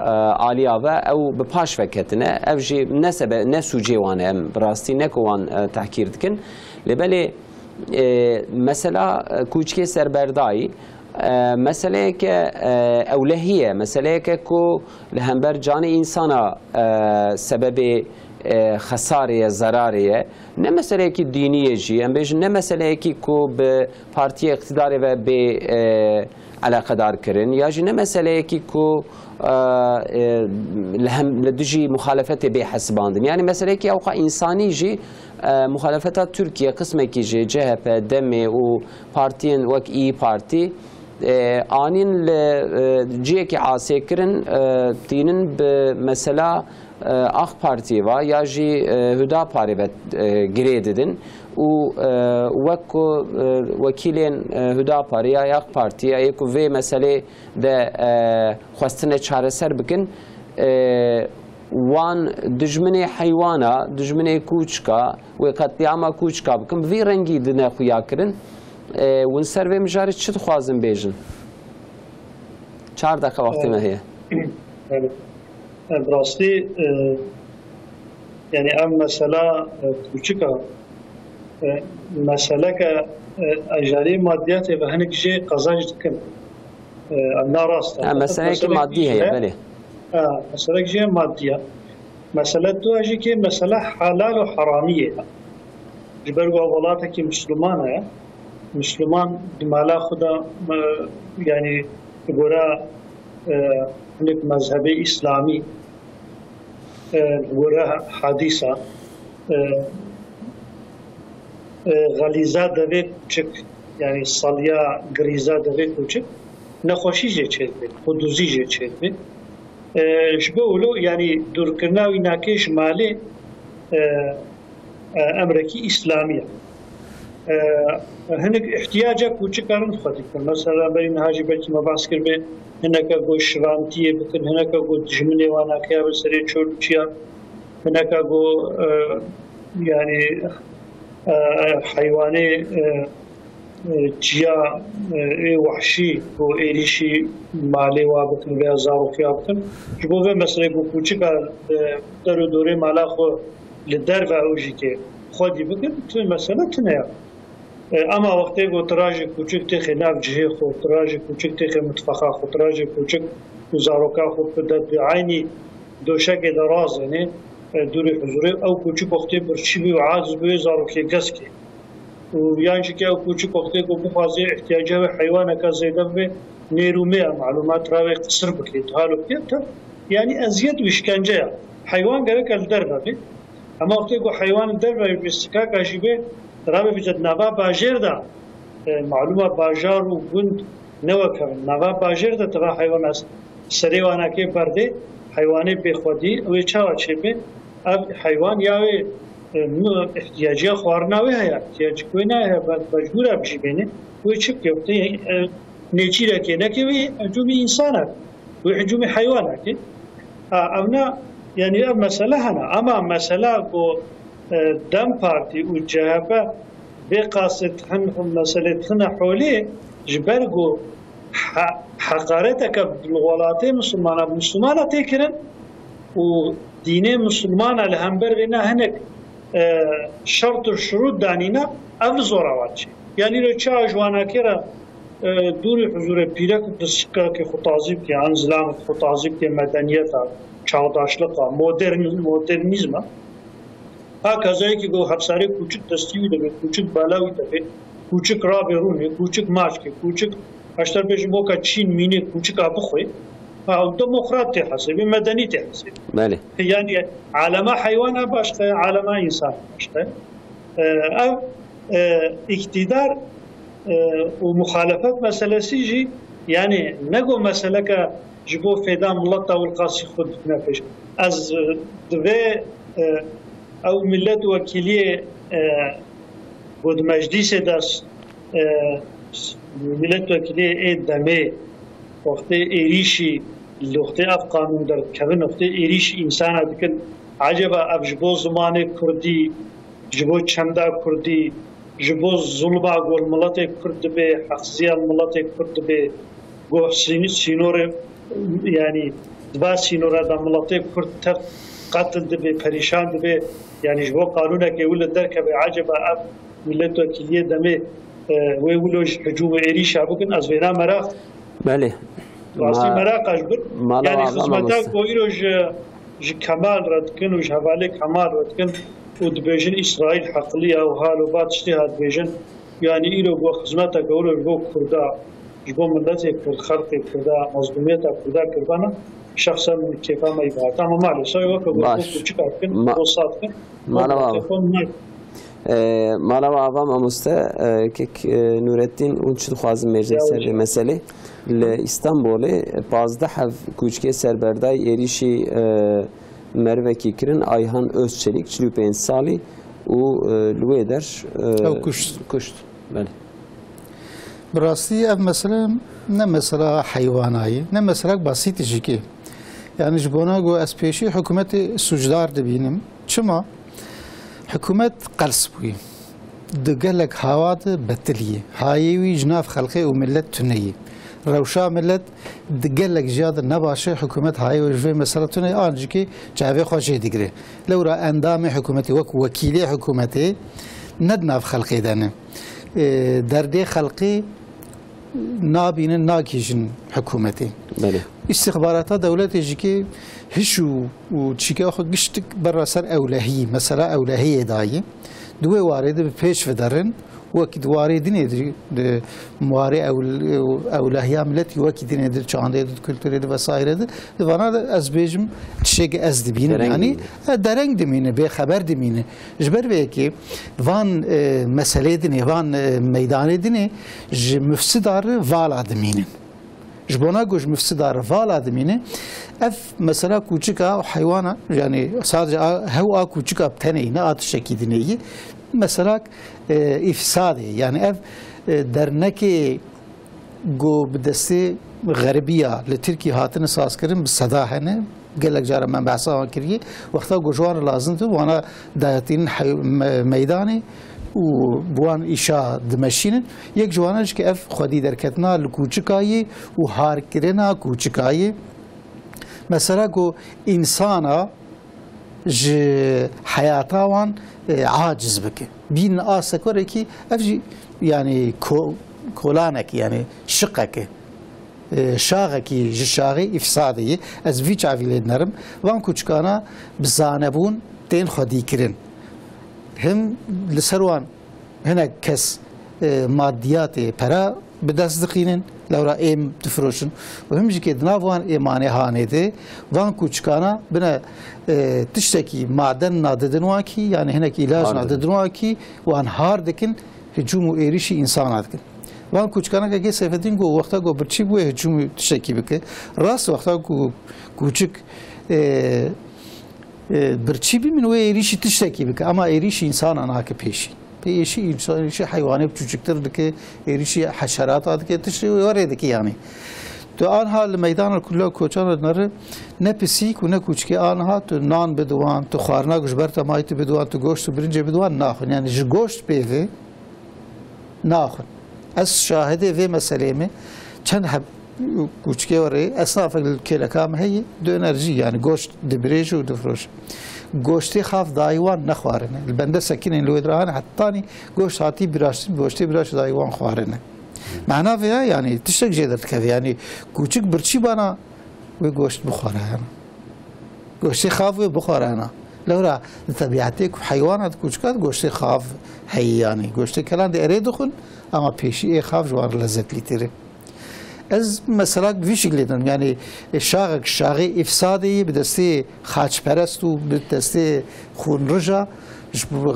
aliya ve ew bi paş veketine ev jî ne sûcê wan e em bi rastî ne ku wan tehkîr dikin lêbelê mesela kûçikê serberdayî meseleyeke ewlehiye meseleyeke ku li hember canê însana sebebê xesarê zararê ye ne meseleyekî dînî jî em bêjin ne meseleyekî ku bi partiya iqtidarê ve bê alaqedar kirin ya jî ne meseleyekî ku li dijî muxalefetê bê hesibandin yani meseleyekî ewqa însanî jî muxalefeta Tirkiye qismekî jî CHP, Demê û partiyên wek İYİ Partî آنین جیه که عاصی کرن تینن به مثلا آخ پارتی و یا جی هدا پاری بد گریددن و وکو وکیلین هدا پاری یا آخ پارتی یا یکو وی مسئله ده خواستن چاره سر بکن وان دجمنه حیوانا دجمنه کوچکا و قطعا کوچکا بکن وی رنگی دنیا خویا کرن ون سر و مجاری چه خوازم بیجن 4 دقیقه وقتی ما هي براستی يعني ام مسألة کوچکا مسألة که اجاری مادیات و هنگ جه قضاج دکن ناراست مسألة که مادی هي بله مسألة جه مادیه مسألة دو اجی که مسألة حلال و حرامیه جبرگو اولاتا که مسلمانه مسلمان مالا خدا يعني گورا هنگ مذهب اسلامی گورا حدیثه غلیزه دوی کوچک یعنی سالیا گریزه دوی کوچک نخوشی جه چید بید خودوزی جه چید بید شبه اولو یعنی دورکرناوی ناکه شمالی امریکی اسلامیه هنگ احتیاجه کوچکارن خودی کن مثلا برین هاجی بلکی مباس کر به هنگا گو شرانتیه بکن هنگا گو دجمنه وانا که بسره چورچیا هنگا گو يعني حيواني جيا وحشي و إيريشي مالي وابتن بها زاروكي وابتن جبوه مثلا بو كوچكا درو دوري مالا خو لدر و اوجي كي خودي بكن تو مثلا تنيا اما وقتی گو تراجي كوچك تخي ناف جهي خو تراجي كوچك تخي متفخا خو تراجي كوچك زاروكا خو بدد عيني دوشك دراز يعني دوری حضوری او کوچک وقتی برچی بی و عاجز بی زاروکی گسکی و یعنی که او کوچک وقتی کو بخوازی احتیاجه و حیوان که زیده به نیرومه معلومات راوی قصر بکید حالو کیت یعنی ازیت و اشکنجه حیوان گره کل در بی اما وقتی کو حیوان در بی بستکا کاشیبه راوی بجد نوا باجر دا معلومه باجار و گند نوا کرن نوا باجر دا تبا حیوان است سریوانا که برده حیوانی بخودی و چاوا چه به حیوان یاوی احتیاجی خوارناوی هیا احتیاج کوی نه هیا مجبور بشی بینه و چه کیفته نیچیره که نکوی هجومی انسانه و هجومی حیوانه که اونا یعنی مسئله هنا اما مسئله کو دم پارتی و جهبه بقاصد هم مسئله تنا حولی جبرگو حقارتك بالغولاتي مسلمانة تكرن وديني مسلمانة لهمبر بينا هناك شرط الشروط دانينا أفل زوراواتي يعني لو تشاو جوانا كيرا دوري حضور بيرك دسكا كي خطازيب كي انزلام خطازيب كي مدنيتا چاوداشلقا مودرنيزم هكذا كي گو حبساري کوچک دستيوي دبي کوچک بالاوي دبي کوچک رابروني کوچک ماشكي کوچک اشتر بيش بوكا تشين ميني كوچكا بخوي او ديمقراط تحسب مدني تحسب بله يعني عالما حيوان باشقه عالما انسان باشقه او اقتدار ومخالفات مسألة سيجي يعني نقو مسألة كجبو فيدا ملطة والقاسي خود نفش از دوه او ملت وكيلية بود مجلس داس ملت وكيلية ايد دمي وقتی ایریشی لوقتی اف قانون در کردن وقتی ایریش انسان دکن عجبا اف جبو زمان کردی جبو چندا کردی جبو ظلبا گول ملت کرد به حقزیال ملت کرد به گو سینور یعنی دوا سینور دا ملت کرد قتل به پریشان به یعنی جبو قانون که ول در که عجبا اف ملت وکیلیه دمه ويقولوا هجوم إيريش عبوكن أزوينا مراق بله راسي مراق أجبر يعني خدمتك ويروج كمال ردكن وج حوالي كمال ردكن ودبيجن إسرائيل حقلية وحالو بعد اجتهاد بيجن يعني إيرو جو خدمتك ويروج جو كردا جبو ملتك الخلق كردا مظلوميتك كردا كربانا شخصا كيف ما يبغى تمام مالي سوي وقت بوكو تشكاكن وصاتكن مالا و آوام امسته که نورالدین اون چه خوازم مجلس سر مسئله لإستانبول 15 کوچکی سربردای ایریشی مروکی کرن آیهان özçelik 45 سالی و لویدر کشت بله براستی اف مثلا نه مثلا حیوانایی نه مثلا بسیطی جیکی یعنی جبونا گو از پیشی حکومت سجدار دبینم چما حکومت قلس بوی دقلق هواد بتلیه هایوی جناف خلقی و ملت تنیه روشا ملت دقلق زیاد نباشه حکومت هایوی جوی مثلا تنیه آنجی که جاوی خوشه دیگره لو را اندام حکومتی وکیلی حکومتی ندناف خلقی دانه درده خلقی نابین ناکیجن حکومتی استخبارات دولت جیکی هشو و چیکه خود گشت بر سر اولهی مثلا اولهی دایی دوی وارد به پیش ودارن وقت وارد نیدری مواری اولهی عملتی وقت نیدر چانده دید کلتوری دید وسایره دید وانا از بیجم چیگ از دبینه یعنی درنگ دمینه به خبر دمینه جبر به که وان مسئله دینه وان میدان دینه مفسدار والا دمینه جبونا گوش مفسدار والا دمینه اف مثلا کوچکا حیوانا یعنی sadece هوا کوچکا بتنی نه آتشکی دینه مثلا افساده یعنی اف درنکی گو بدسته غربیه لترکی هاتن ساز کردن بصدا هنه قالك جارا من بحثا كريه وقتها جوار لازم تو وانا دايتين ميداني وبوان إشاء دمشين يك جوانش كأف خدي دركتنا لكوچكاي وهار كرنا كوچكاي مثلا كو إنسانا ج حياته وان عاجز بك بين آسكوري كي أفجي يعني كولانك يعني شقك شاغکی جشاغی افسادی از وی چاویلید نرم وان کوچکانا بزانبون تین خودی کرن هم لسروان هناك کس مادیات پرا بدست دقینن لورا ایم تفروشن و هم جی دناوان ایمانه هانه ده وان کوچکانا بنا تشتکی معدن ناددن واکی یعنی هناك علاج ناددن واکی وان هار دکن هجوم و ایریشی انسانات کن وان کوچکانه که سفیدین گو وقتا گو برچی بوی هجوم تشکی بکه راست وقتا گو کوچک برچی بی من وی ایریشی تشکی بکه اما ایریشی انسان آنها که پیشی انسان ایریشی حیوانی بچوچکتر دکه ایریشی حشرات دکه تشکی واره دکه یعنی تو آنها میدان کلا کوچان نره نه پسیک و نه کوچکی آنها تو نان بدوان تو خوارنا گوش برتا مایت بدوان تو گوشت و برنج بدوان ناخن یعنی ج گوشت پیوه ناخن از شاهده و مسئله می چند حب کوچکی وره اصناف کلکام هی دو انرژی یعنی گوشت دبریج و دفروش گوشتی خاف دایوان نخوارنه البنده سکینن لودران حتانی گوشت هاتی براشتن گوشتی براش دایوان خوارنه معنا ویا یعنی تشک جدرت که یعنی کوچک برچی بانا و گوشت بخوره گوشتی خاف و بخوره لورا طبیعتی که حیوانات کوچکات گوشتی خاف هی یعنی گوشتی کلان دیره دخون اما پیشی خاف جوار لذت لیتره از مثلا ویش گلیدم یعنی شاغی افسادی به دسته خاچ پرست و به دسته خون رجا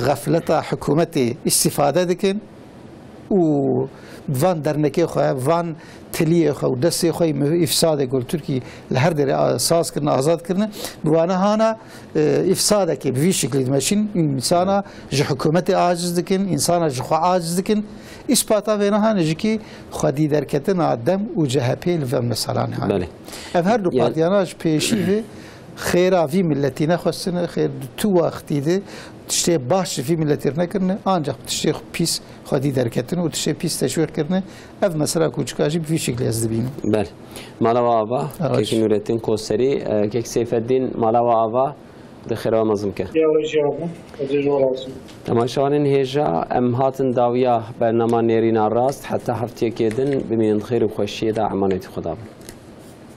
غفلت حکومت استفاده دکن و وان درنکی خواه وان تلیه خواه دسته خواه افساده گل ترکی لهر در اساس کرن آزاد کرن بوانه هانا افساده که به شکلی ماشین انسانا ج حکومت عاجز دکن انسانا ج خواه عاجز دکن اثباتا وینا هانا جکی خودی درکتن آدم و جهپیل و مثلا هانا بله اف هر دو پارتیاناش پیشی و خیره وی ملتی نخواستن خیر تو وقتی ده تشتی باش فی ملتی نکرنه آنجا تشتی پیس خودی درکتن و تشتی پیس تشویق کرنه اف مثلا کوچکاشی به شکلی از دبینه بله مالا و آوا که نورالدین کوسری که سیفالدین مالا و آوا دخیره و مزم که تماشاوان هیجا ام هاتن داویا برنامه نیرین راست حتی هفته که دن بمین خیر و خوشی دا عمانیت خدا